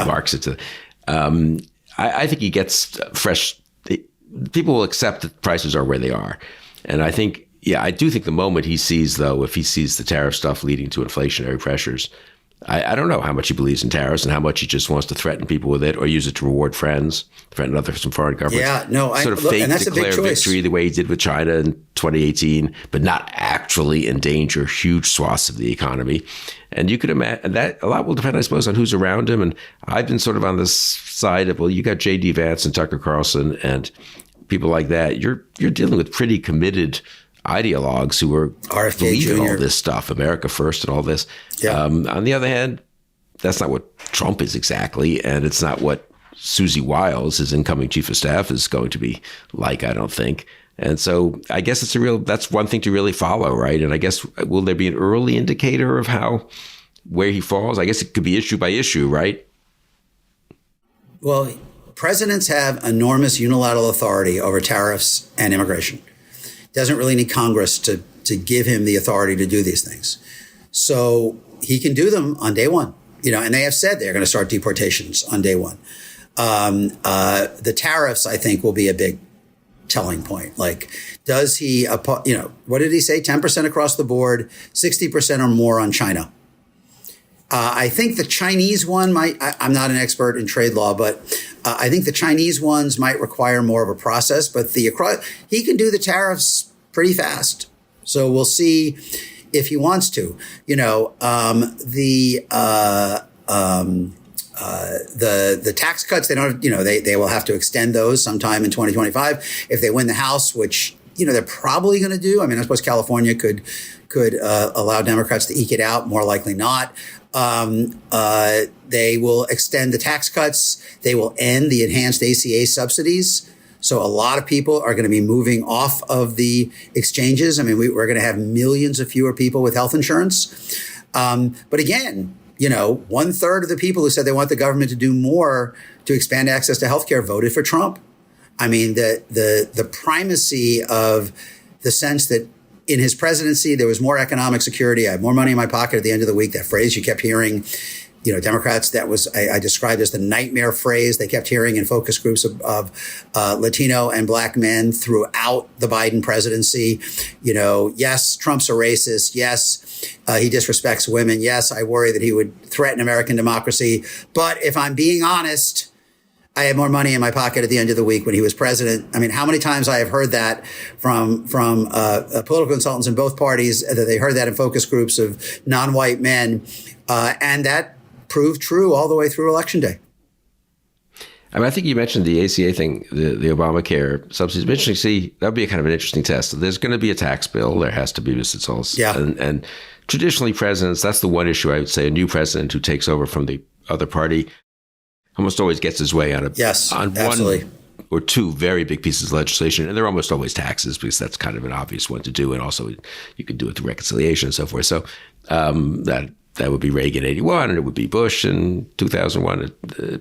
marks it to. I think he gets fresh. People will accept that prices are where they are, and I think. Yeah, I do think the moment he sees, though, if he sees the tariff stuff leading to inflationary pressures, I don't know how much he believes in tariffs and how much he just wants to threaten people with it or use it to reward friends, threaten some foreign governments. Yeah, no, fake declare victory the way he did with China in 2018, but not actually endanger huge swaths of the economy. And you could imagine that a lot will depend, I suppose, on who's around him. And I've been sort of on this side of, you got J.D. Vance and Tucker Carlson and people like that. You're dealing with pretty committed ideologues who are believing all this stuff, America first and all this. Yeah. On the other hand, that's not what Trump is exactly, and it's not what Susie Wiles, his incoming chief of staff, is going to be like, I don't think. And so I guess that's one thing to really follow, right? And I guess, will there be an early indicator of where he falls? I guess it could be issue by issue, right? Well, presidents have enormous unilateral authority over tariffs and immigration. Doesn't really need Congress to give him the authority to do these things. So he can do them on day one, and they have said they're going to start deportations on day one. The tariffs, I think, will be a big telling point. Like, does he, what did he say? 10% across the board, 60% or more on China. I think the Chinese one might, I'm not an expert in trade law, but I think the Chinese ones might require more of a process, but he can do the tariffs pretty fast. So we'll see if he wants to. The tax cuts, they don't, they will have to extend those sometime in 2025 if they win the House, which, they're probably going to do. I mean, I suppose California could allow Democrats to eke it out, more likely not. They will extend the tax cuts. They will end the enhanced ACA subsidies. So a lot of people are going to be moving off of the exchanges. I mean, we're going to have millions of fewer people with health insurance. But again, 1/3 of the people who said they want the government to do more to expand access to healthcare voted for Trump. I mean, the primacy of the sense that in his presidency, there was more economic security. I have more money in my pocket at the end of the week. That phrase you kept hearing, Democrats, that was, I described as the nightmare phrase they kept hearing in focus groups of Latino and Black men throughout the Biden presidency. Yes, Trump's a racist. Yes, he disrespects women. Yes, I worry that he would threaten American democracy. But if I'm being honest, I had more money in my pocket at the end of the week when he was president. I mean, how many times I have heard that from political consultants in both parties, that they heard that in focus groups of non-white men. And that proved true all the way through Election Day. I mean, I think you mentioned the ACA thing, the Obamacare subsidies. It's interesting to see. That would be a kind of an interesting test. There's going to be a tax bill. There has to be, Mr. Tulls. Yeah. And traditionally presidents, that's the one issue I would say, a new president who takes over from the other party almost always gets his way on absolutely. One or two very big pieces of legislation, and they're almost always taxes because that's kind of an obvious one to do, and also you can do it through reconciliation and so forth. So that would be Reagan 81, and it would be Bush in 2001,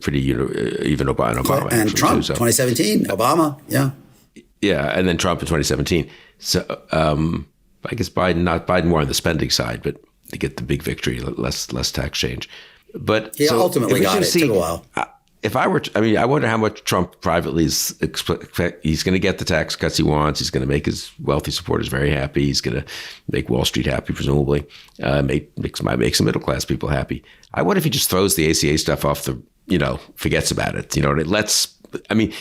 pretty even Obama and Trump 2017, Obama, and then Trump in 2017. So I guess Biden more on the spending side, but they get the big victory, less tax change. But he ultimately got it. It took a while. if I were, I wonder how much Trump privately he's going to get the tax cuts he wants. He's going to make his wealthy supporters very happy. He's going to make Wall Street happy, presumably. Might make some middle class people happy. I wonder if he just throws the ACA stuff off forgets about it.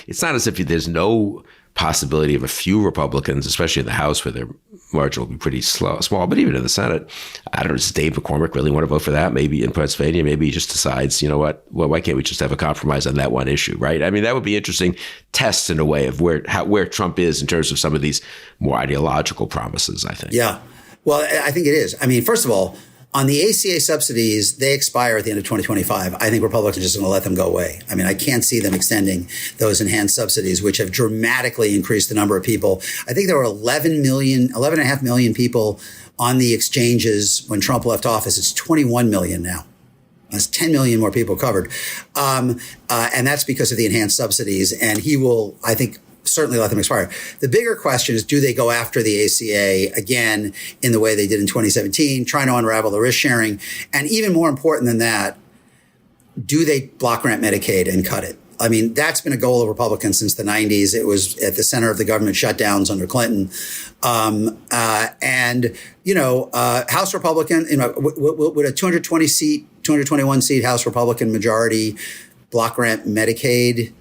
It's not as if there's no possibility of a few Republicans, especially in the House, where their margin will be pretty small. But even in the Senate, I don't know, does Dave McCormick really want to vote for that? Maybe in Pennsylvania, maybe he just decides, you know what, well, why can't we just have a compromise on that one issue, right? That would be interesting test in a way of where Trump is in terms of some of these more ideological promises, I think. Yeah. Well, I think it is. First of all, on the ACA subsidies, they expire at the end of 2025. I think Republicans are just going to let them go away. I can't see them extending those enhanced subsidies, which have dramatically increased the number of people. I think there were 11.5 million people on the exchanges when Trump left office. It's 21 million now. That's 10 million more people covered. And that's because of the enhanced subsidies. And he will, I think, certainly let them expire. The bigger question is, do they go after the ACA again in the way they did in 2017, trying to unravel the risk sharing? And even more important than that, do they block grant Medicaid and cut it? That's been a goal of Republicans since the 90s. It was at the center of the government shutdowns under Clinton. House Republican, would a 221 seat House Republican majority block grant Medicaid?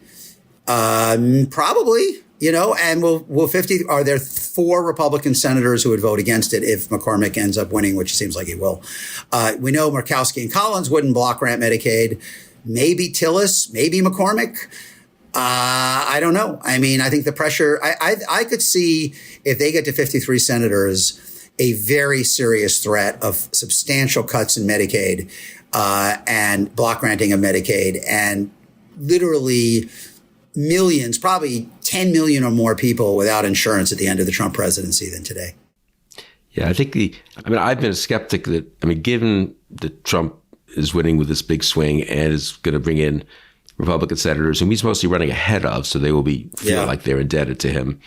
Probably, and are there 4 Republican senators who would vote against it if McCormick ends up winning, which seems like he will. We know Murkowski and Collins wouldn't block grant Medicaid. Maybe Tillis, maybe McCormick. I don't know. I think the pressure, I could see if they get to 53 senators, a very serious threat of substantial cuts in Medicaid, and block granting of Medicaid, and literally millions, probably 10 million or more people without insurance at the end of the Trump presidency than today. Yeah, I think I've been a skeptic that, given that Trump is winning with this big swing and is going to bring in Republican senators whom he's mostly running ahead of, so they will feel like they're indebted to him.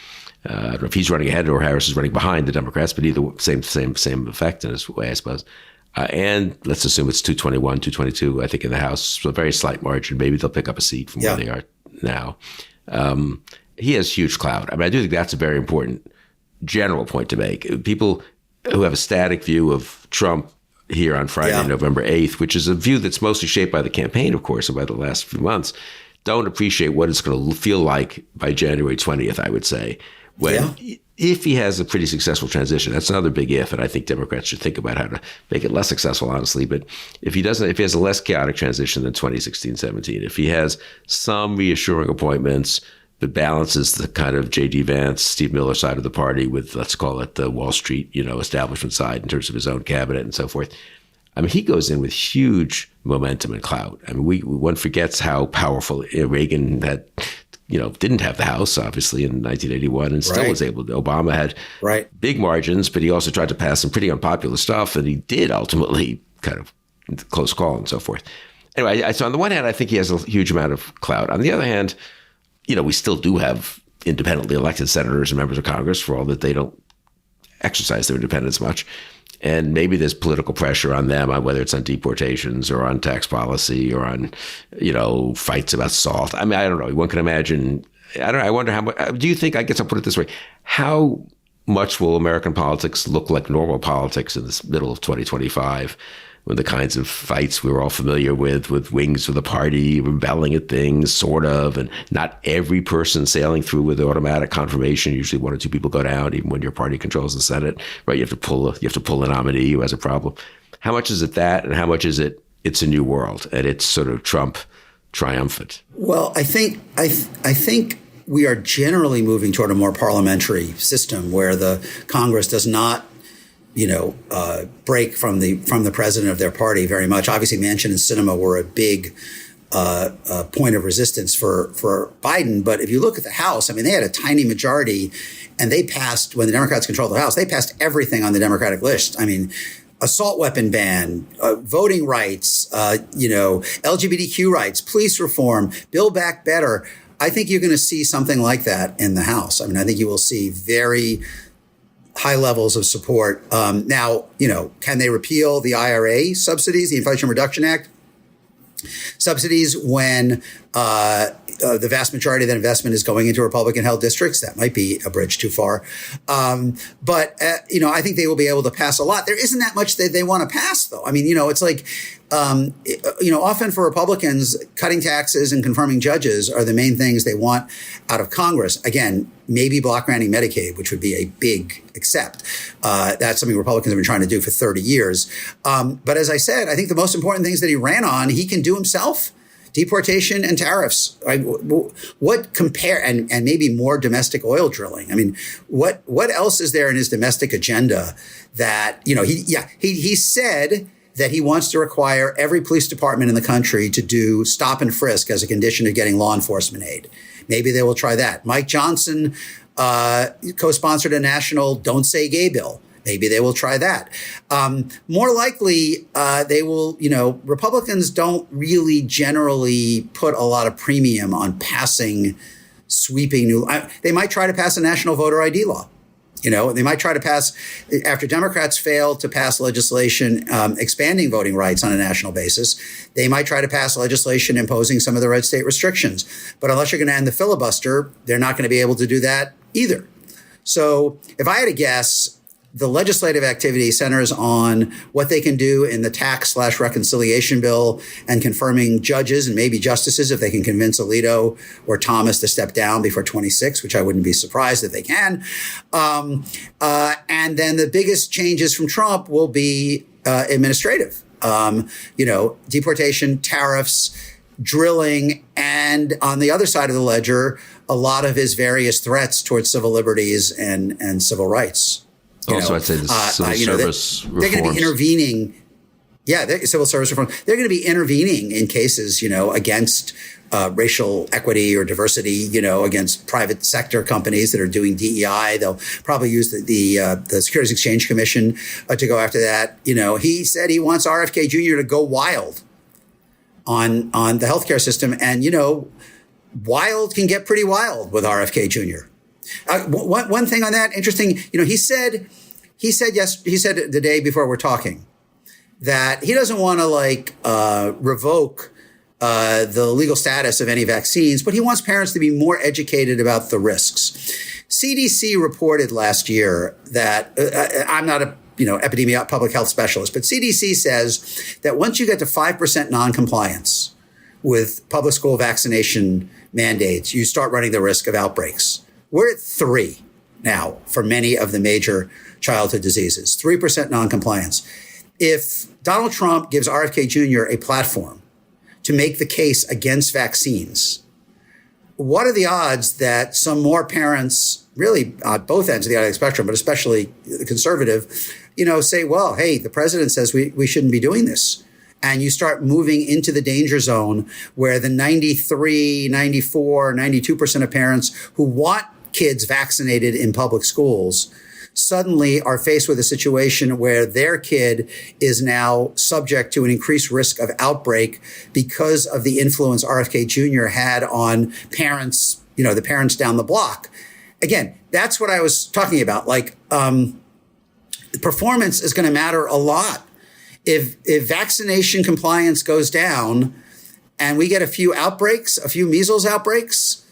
I don't know if he's running ahead or Harris is running behind the Democrats, but either same effect in this way, I suppose. And let's assume it's 221, 222, I think, in the House, so a very slight margin. Maybe they'll pick up a seat from where they are now. He has huge clout. I do think that's a very important general point to make. People who have a static view of Trump here on Friday, November 8th, which is a view that's mostly shaped by the campaign, of course, and by the last few months, don't appreciate what it's going to feel like by January 20th, I would say, if he has a pretty successful transition. That's another big if, and I think Democrats should think about how to make it less successful, honestly. But if he has a less chaotic transition than 2016-17, if he has some reassuring appointments, but balances the kind of J.D. Vance, Steve Miller side of the party with, let's call it, the Wall Street, establishment side in terms of his own cabinet and so forth, he goes in with huge momentum and clout. One forgets how powerful Reagan had. Didn't have the House, obviously, in 1981 and still was able to. Obama had big margins, but he also tried to pass some pretty unpopular stuff, and he did ultimately kind of close call and so forth. Anyway, so on the one hand, I think he has a huge amount of clout. On the other hand, we still do have independently elected senators and members of Congress, for all that they don't exercise their independence much. And maybe there's political pressure on them, on whether it's on deportations or on tax policy or on, fights about SALT. I don't know. One can imagine. I wonder how much. Do you think? I guess I'll put it this way: how much will American politics look like normal politics in the middle of 2025, when the kinds of fights we were all familiar with wings of the party rebelling at things, sort of, and not every person sailing through with automatic confirmation. Usually, 1 or 2 people go down, even when your party controls the Senate. Right? You have to pull a nominee who has a problem. How much is it that, and how much is it? It's a new world, and it's sort of Trump triumphant. Well, I think we are generally moving toward a more parliamentary system where the Congress does not break from the president of their party very much. Obviously, Manchin and Sinema were a big point of resistance for Biden. But if you look at the House, they had a tiny majority, and they passed, when the Democrats controlled the House, they passed everything on the Democratic list. Assault weapon ban, voting rights, LGBTQ rights, police reform, Build Back Better. I think you're going to see something like that in the House. I think you will see very high levels of support. Now, can they repeal the IRA subsidies, the Inflation Reduction Act? subsidies when the vast majority of that investment is going into Republican-held districts. That might be a bridge too far. But I think they will be able to pass a lot. There isn't that much that they want to pass, though. I mean, it's like, often for Republicans, cutting taxes and confirming judges are the main things they want out of Congress. Again, maybe block granting Medicaid, which would be a big accept. That's something Republicans have been trying to do for 30 years. But as I said, I think the most important things that he ran on, he can do himself. Deportation and tariffs. What compare and maybe more domestic oil drilling? I mean, what else is there in his domestic agenda that he said that he wants to require every police department in the country to do stop and frisk as a condition of getting law enforcement aid. Maybe they will try that. Mike Johnson co-sponsored a national "Don't Say Gay" bill. Maybe they will try that. More likely, they will, Republicans don't really generally put a lot of premium on passing sweeping new. They might try to pass a national voter ID law. They might try to pass, after Democrats fail to pass legislation expanding voting rights on a national basis, they might try to pass legislation imposing some of the red state restrictions. But unless you're going to end the filibuster, they're not going to be able to do that either. So if I had to guess, the legislative activity centers on what they can do in the tax/reconciliation bill and confirming judges and maybe justices if they can convince Alito or Thomas to step down before 26, which I wouldn't be surprised if they can. And then the biggest changes from Trump will be administrative. Deportation, tariffs, drilling, and on the other side of the ledger, a lot of his various threats towards civil liberties and civil rights. Also, I'd say the civil service reforms. They're going to be intervening. Yeah, civil service reform. They're going to be intervening in cases, against racial equity or diversity, against private sector companies that are doing DEI. They'll probably use the Securities Exchange Commission to go after that. He said he wants RFK Jr. to go wild on the healthcare system. And, wild can get pretty wild with RFK Jr. One thing on that, interesting, he said the day before we're talking that he doesn't want to revoke the legal status of any vaccines, but he wants parents to be more educated about the risks. CDC reported last year that I'm not a epidemiologic public health specialist, but CDC says that once you get to 5% noncompliance with public school vaccination mandates, you start running the risk of outbreaks. We're at 3 now for many of the major childhood diseases, 3% noncompliance. If Donald Trump gives RFK Jr. a platform to make the case against vaccines, what are the odds that some more parents, really on both ends of the spectrum, but especially the conservative, say, well, hey, the president says we shouldn't be doing this. And you start moving into the danger zone where the 93, 94, 92% of parents who want kids vaccinated in public schools suddenly are faced with a situation where their kid is now subject to an increased risk of outbreak because of the influence RFK Jr. had on parents, the parents down the block. Again, that's what I was talking about. Performance is going to matter a lot. If vaccination compliance goes down and we get a few outbreaks, a few measles outbreaks,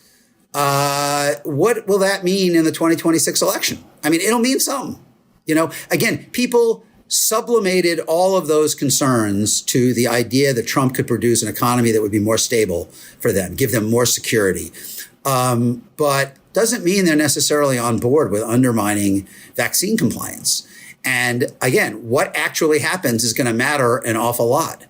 what will that mean in the 2026 election? I mean, it'll mean something. Again, people sublimated all of those concerns to the idea that Trump could produce an economy that would be more stable for them, give them more security. But doesn't mean they're necessarily on board with undermining vaccine compliance. And again, what actually happens is going to matter an awful lot.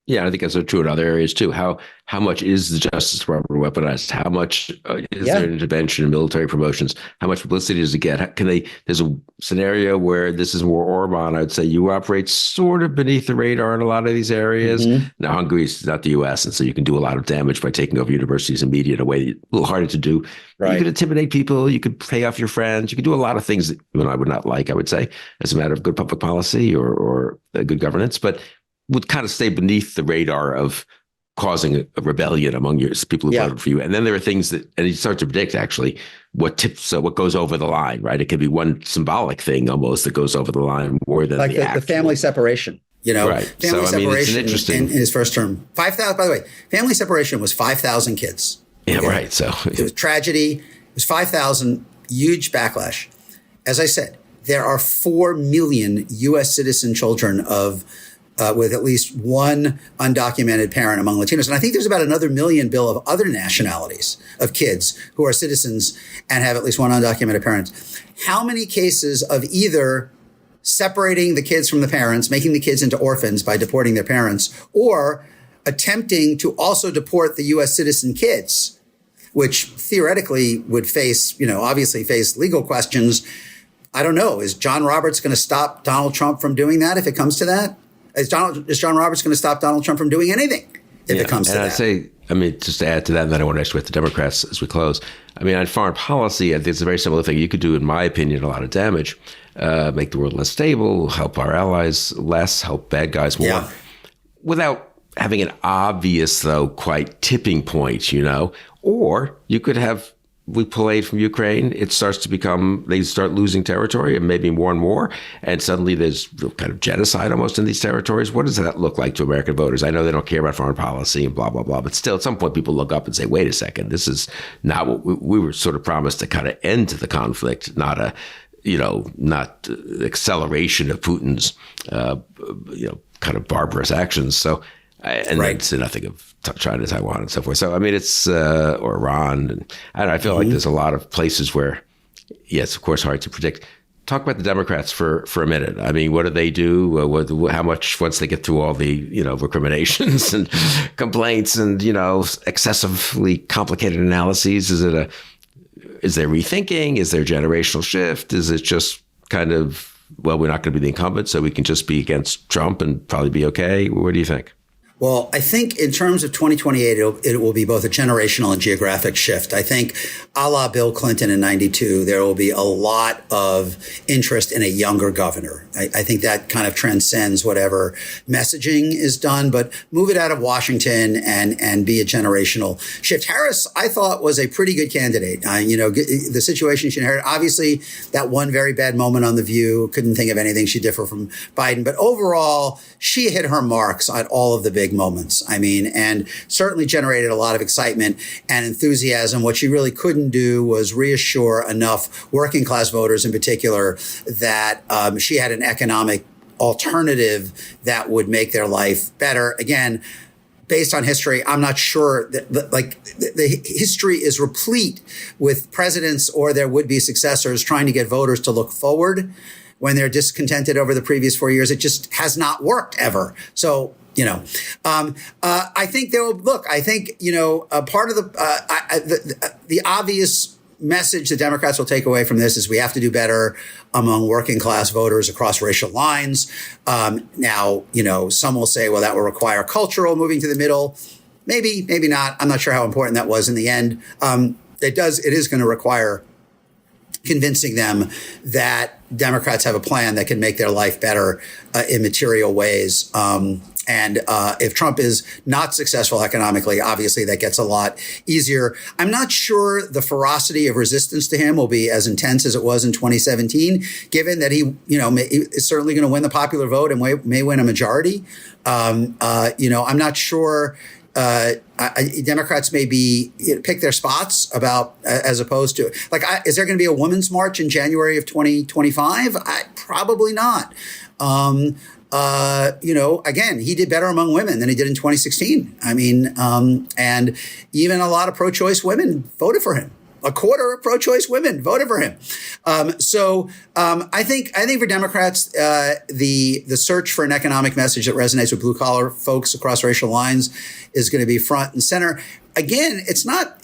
Yeah, I think that's true in other areas too. How much is the Justice Department weaponized? How much is there intervention in military promotions? How much publicity does it get? There's a scenario where this is more Orban. I'd say you operate sort of beneath the radar in a lot of these areas. Mm-hmm. Now, Hungary is not the U.S., and so you can do a lot of damage by taking over universities and media in a way a little harder to do. Right. You could intimidate people. You could pay off your friends. You could do a lot of things that you and I would not like, I would say, as a matter of good public policy or good governance. But would kind of stay beneath the radar of causing a rebellion among your people who voted for you. And then there are things that, and you start to predict actually what goes over the line, right? It could be one symbolic thing almost that goes over the line more than the family separation. Right. Family So, I mean, it's an separation interesting in his first term, 5,000, by the way, family separation was 5,000 kids. Yeah, Okay? right. So It was tragedy. It was 5,000, huge backlash. As I said, there are 4 million U.S. citizen children with at least one undocumented parent among Latinos. And I think there's about another million, Bill, of other nationalities of kids who are citizens and have at least one undocumented parent. How many cases of either separating the kids from the parents, making the kids into orphans by deporting their parents, or attempting to also deport the U.S. citizen kids, which theoretically would face, obviously face legal questions. I don't know. Is John Roberts going to stop Donald Trump from doing that if it comes to that? Is John Roberts going to stop Donald Trump from doing anything if it comes to that? And I'd say, just to add to that, and then I want to actually with the Democrats as we close. On foreign policy, I think it's a very similar thing. You could do, in my opinion, a lot of damage, make the world less stable, help our allies less, help bad guys more, without having an obvious, though, quite tipping point, Or you could have, we pull aid from Ukraine, it starts to become, they start losing territory and maybe more and more. And suddenly there's kind of genocide almost in these territories. What does that look like to American voters? I know they don't care about foreign policy and blah, blah, blah. But still, at some point, people look up and say, wait a second, this is not what we were sort of promised to kind of end the conflict, not not acceleration of Putin's, kind of barbarous actions. So, and then to nothing of China, Taiwan, and so forth. So, it's, or Iran. And I don't know, I feel like there's a lot of places where, yes, of course, hard to predict. Talk about the Democrats for a minute. What do they do? How much, once they get through all the, recriminations and complaints and, excessively complicated analyses, is there rethinking? Is there a generational shift? Is it just kind of, well, we're not going to be the incumbent, so we can just be against Trump and probably be okay? What do you think? Well, I think in terms of 2028, it will be both a generational and geographic shift. I think a la Bill Clinton in 92, there will be a lot of interest in a younger governor. I think that kind of transcends whatever messaging is done, but move it out of Washington and be a generational shift. Harris, I thought, was a pretty good candidate. The situation she inherited, obviously that one very bad moment on The View, couldn't think of anything she differed from Biden, but overall, she hit her marks on all of the big moments. And certainly generated a lot of excitement and enthusiasm. What she really couldn't do was reassure enough working class voters in particular that she had an economic alternative that would make their life better. Again, based on history, I'm not sure that the history is replete with presidents or their would-be successors trying to get voters to look forward when they're discontented over the previous 4 years. It just has not worked ever. So, I think part of the obvious message the Democrats will take away from this is we have to do better among working class voters across racial lines. Now, some will say, well, that will require cultural moving to the middle. Maybe not. I'm not sure how important that was in the end. It is going to require convincing them that Democrats have a plan that can make their life better in material ways. And if Trump is not successful economically, obviously that gets a lot easier. I'm not sure the ferocity of resistance to him will be as intense as it was in 2017, given that he is certainly going to win the popular vote and may win a majority. I'm not sure. Democrats may pick their spots about as opposed to is there going to be a women's march in January of 2025? Probably not. Again, he did better among women than he did in 2016. And even a lot of pro-choice women voted for him. A quarter of pro-choice women voted for him. I think for Democrats, the search for an economic message that resonates with blue collar folks across racial lines is going to be front and center. Again, it's not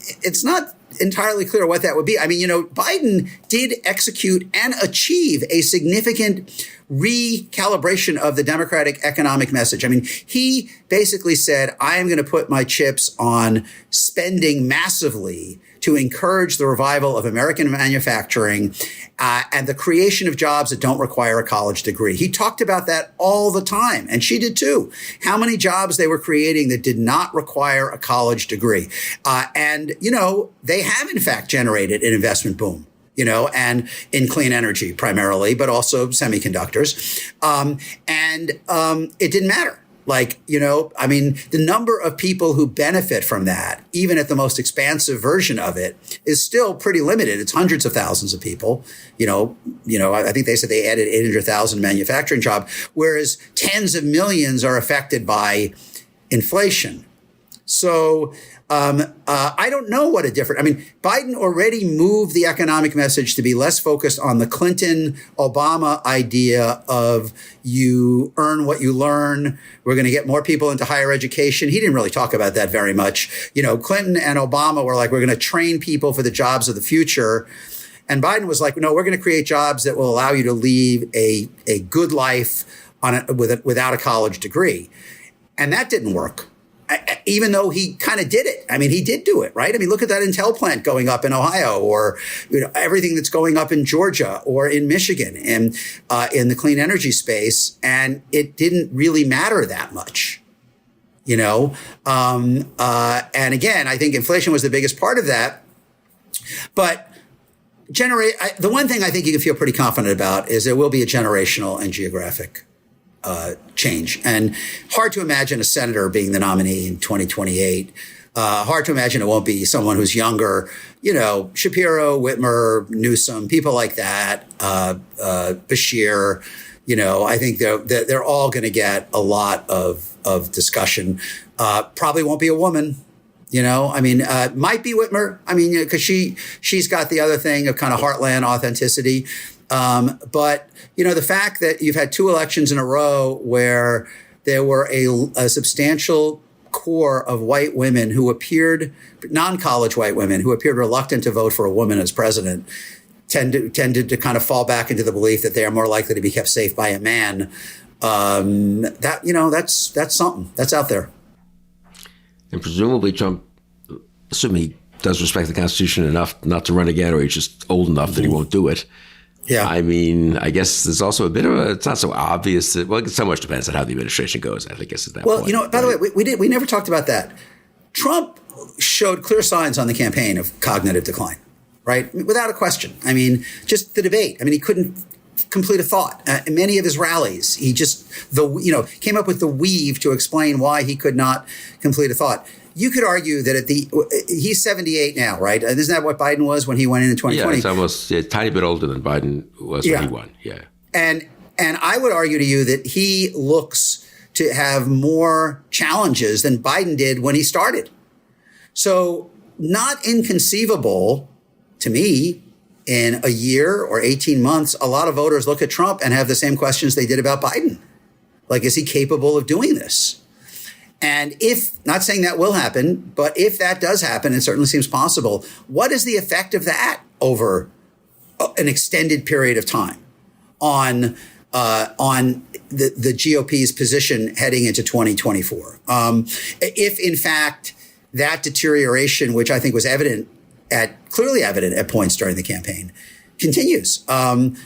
entirely clear what that would be. Biden did execute and achieve a significant recalibration of the Democratic economic message. He basically said, I am going to put my chips on spending massively to encourage the revival of American manufacturing and the creation of jobs that don't require a college degree. He talked about that all the time, and she did too. How many jobs they were creating that did not require a college degree. They have, in fact, generated an investment boom. and in clean energy primarily, but also semiconductors. It didn't matter. The number of people who benefit from that, even at the most expansive version of it, is still pretty limited. It's hundreds of thousands of people. I think they said they added 800,000 manufacturing jobs, whereas tens of millions are affected by inflation. So I don't know what Biden already moved the economic message to be less focused on the Clinton-Obama idea of you earn what you learn. We're going to get more people into higher education. He didn't really talk about that very much. Clinton and Obama were like, we're going to train people for the jobs of the future. And Biden was like, no, we're going to create jobs that will allow you to lead a good life without a college degree. And that didn't work. Even though he kind of did it. He did do it, right? Look at that Intel plant going up in Ohio, or everything that's going up in Georgia or in Michigan and in the clean energy space. And it didn't really matter that much, And again, I think inflation was the biggest part of that. But the one thing I think you can feel pretty confident about is there will be a generational and geographic change. And hard to imagine a senator being the nominee in 2028. Hard to imagine it won't be someone who's younger, Shapiro, Whitmer, Newsom, people like that, Bashir. I think they're all going to get a lot of discussion. Probably won't be a woman. Might be Whitmer. Because she's got the other thing of kind of heartland authenticity. But the fact that you've had two elections in a row where there were a substantial core of white women who appeared, non-college white women who appeared reluctant to vote for a woman as president, tended to kind of fall back into the belief that they are more likely to be kept safe by a man. That's something that's out there. And presumably Trump, assuming he does respect the Constitution enough not to run again, or he's just old enough that he won't do it. Yeah. I guess there's also a bit of it's not so obvious that, so much depends on how the administration goes, I guess, at that point. By the way, we never talked about that. Trump showed clear signs on the campaign of cognitive decline, right? Without a question. Just the debate. He couldn't complete a thought. In many of his rallies, he just, came up with the weave to explain why he could not complete a thought. You could argue that he's 78 now, right? Isn't that what Biden was when he went in 2020? Yeah, it's almost a tiny bit older than Biden was when he won. Yeah. And I would argue to you that he looks to have more challenges than Biden did when he started. So not inconceivable to me, in a year or 18 months, a lot of voters look at Trump and have the same questions they did about Biden. Like, is he capable of doing this? And not saying that will happen, but if that does happen, it certainly seems possible. What is the effect of that over an extended period of time on the GOP's position heading into 2024? If in fact that deterioration, which I think was clearly evident at points during the campaign, continues. That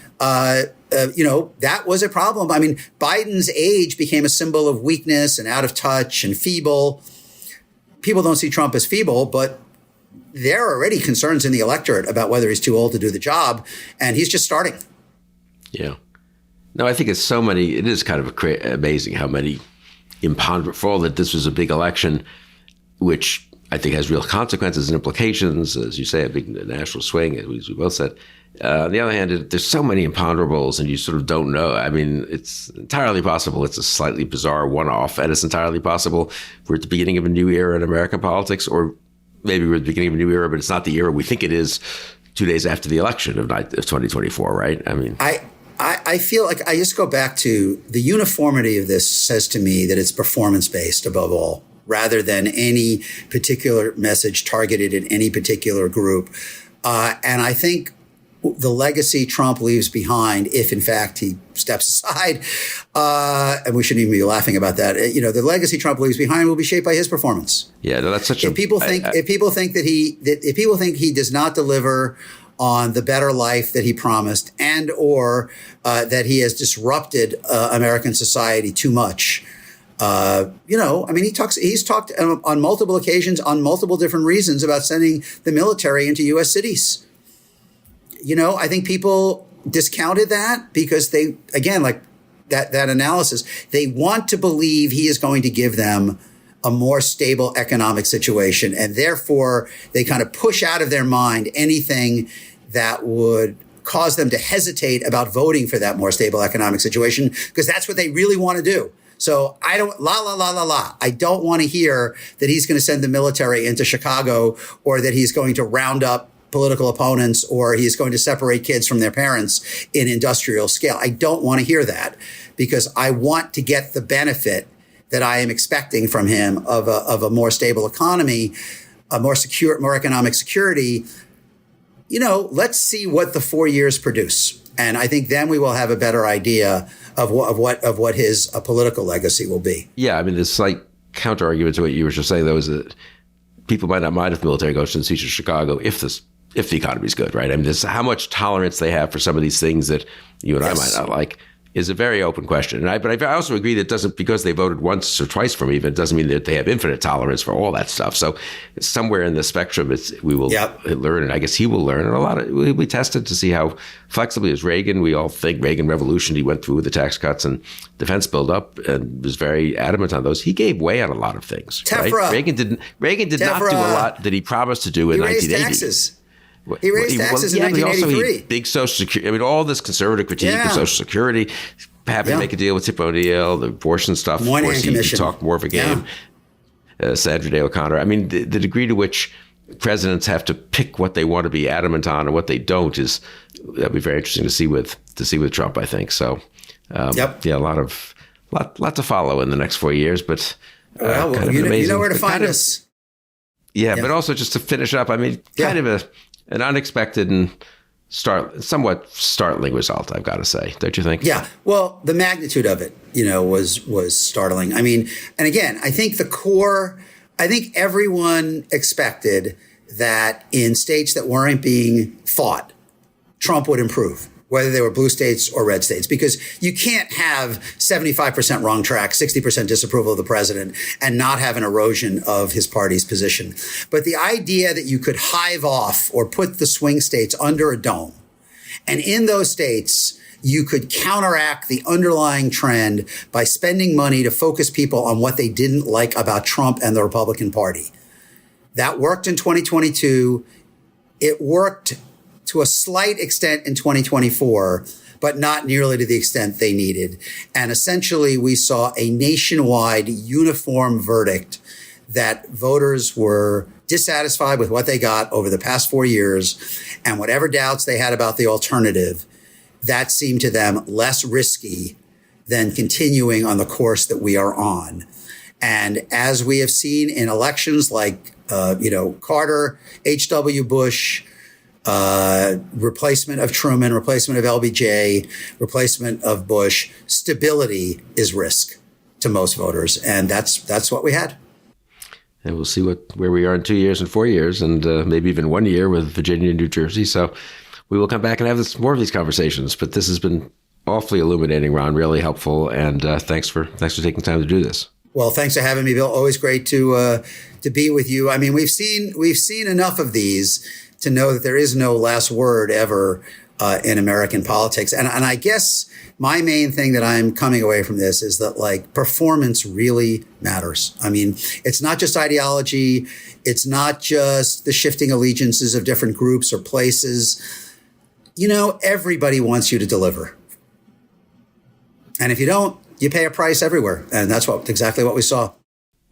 was a problem. Biden's age became a symbol of weakness and out of touch and feeble. People don't see Trump as feeble, but there are already concerns in the electorate about whether he's too old to do the job, and he's just starting. Yeah. No, I think it is kind of amazing how many imponderables, for all that this was a big election, which I think has real consequences and implications, as you say, a big national swing, as we both said. On the other hand, there's so many imponderables, and you sort of don't know. It's entirely possible it's a slightly bizarre one-off, and it's entirely possible we're at the beginning of a new era in American politics, or maybe we're at the beginning of a new era, but it's not the era we think it is 2 days after the election of 2024, right? I feel like I just go back to the uniformity of this says to me that it's performance-based above all, rather than any particular message targeted at any particular group. And I think the legacy Trump leaves behind, if in fact he steps aside, and we shouldn't even be laughing about that, the legacy Trump leaves behind will be shaped by his performance. Yeah, no, that's such if people think he does not deliver on the better life that he promised, and or that he has disrupted American society too much. He's talked on multiple occasions on multiple different reasons about sending the military into U.S. cities. I think people discounted that because they, again, like that analysis, they want to believe he is going to give them a more stable economic situation. And therefore, they kind of push out of their mind anything that would cause them to hesitate about voting for that more stable economic situation, because that's what they really want to do. So I don't, I don't want to hear that he's going to send the military into Chicago, or that he's going to round up political opponents, or he's going to separate kids from their parents in industrial scale. I don't want to hear that, because I want to get the benefit that I am expecting from him of a more stable economy, a more secure, more economic security. Let's see what the 4 years produce. And I think then we will have a better idea of what his political legacy will be. Yeah, I mean, the slight counter argument to what you were just saying, though, is that people might not mind if the military goes to the streets of Chicago if the economy is good, right? I mean, how much tolerance they have for some of these things that you and I might not like is a very open question. But I also agree that it doesn't, because they voted once or twice for me, but it doesn't mean that they have infinite tolerance for all that stuff. So it's somewhere in the spectrum, we will learn, and I guess he will learn. And we tested to see how flexibly is Reagan. We all think Reagan revolution, he went through with the tax cuts and defense buildup and was very adamant on those. He gave way on a lot of things. Right? Reagan did not do a lot that he promised to do in 1980. Taxes. He raised taxes in 1983. But also big Social Security. I mean, all this conservative critique of Social Security, having to make a deal with Tip O'Neill, the abortion stuff. Of course, he talked more of a game. Sandra Day O'Connor. I mean, the degree to which presidents have to pick what they want to be adamant on and what they don't that'll be very interesting to see with Trump, I think. So, a lot to follow in the next 4 years. But kind of you know where to find us. But also just to finish up, I mean, kind of an unexpected and somewhat startling result, I've got to say. Don't you think? Yeah. Well, the magnitude of it, was startling. I mean, and again, I think everyone expected that in states that weren't being fought, Trump would improve, whether they were blue states or red states, because you can't have 75% wrong track, 60% disapproval of the president, and not have an erosion of his party's position. But the idea that you could hive off or put the swing states under a dome, and in those states, you could counteract the underlying trend by spending money to focus people on what they didn't like about Trump and the Republican Party. That worked in 2022. It worked to a slight extent in 2024, but not nearly to the extent they needed. And essentially, we saw a nationwide uniform verdict that voters were dissatisfied with what they got over the past 4 years, and whatever doubts they had about the alternative, that seemed to them less risky than continuing on the course that we are on. And as we have seen in elections like, Carter, H.W. Bush, replacement of Truman, replacement of LBJ, replacement of Bush, stability is risk to most voters. And that's what we had. And we'll see where we are in 2 years and 4 years, and maybe even 1 year with Virginia and New Jersey. So we will come back and have more of these conversations. But this has been awfully illuminating, Ron, really helpful. And thanks for taking time to do this. Well, thanks for having me, Bill. Always great to be with you. I mean, we've seen enough of these to know that there is no last word ever in American politics. And I guess my main thing that I'm coming away from this is that performance really matters. I mean, it's not just ideology. It's not just the shifting allegiances of different groups or places. Everybody wants you to deliver. And if you don't, you pay a price everywhere. And that's exactly what we saw.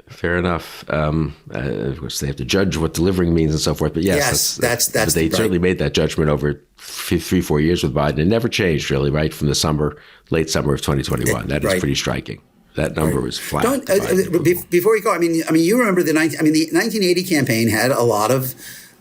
Fair enough. Of course, they have to judge what delivering means and so forth. But yes, that's but they certainly made that judgment over 3-4 years with Biden. It never changed, really, right, from the late summer of 2021. That is pretty striking. That number was flat. Before we go, I mean, you remember the 1980 campaign had a lot of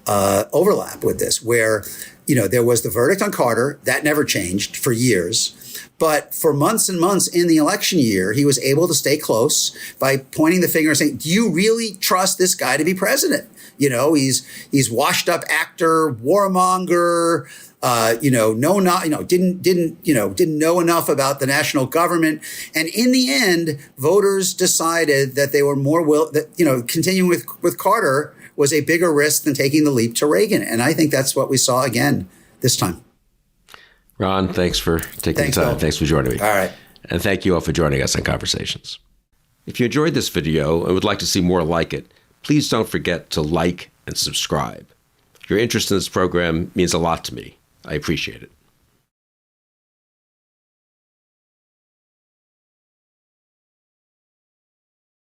overlap with this, where there was the verdict on Carter that never changed for years. But for months and months in the election year, he was able to stay close by pointing the finger and saying, "Do you really trust this guy to be president? He's washed up actor, warmonger, didn't know enough about the national government." And in the end, voters decided that they were continuing with Carter was a bigger risk than taking the leap to Reagan. And I think that's what we saw again this time. Ron, thanks for taking the time. Bill. Thanks for joining me. All right. And thank you all for joining us on Conversations. If you enjoyed this video and would like to see more like it, please don't forget to like and subscribe. Your interest in this program means a lot to me. I appreciate it.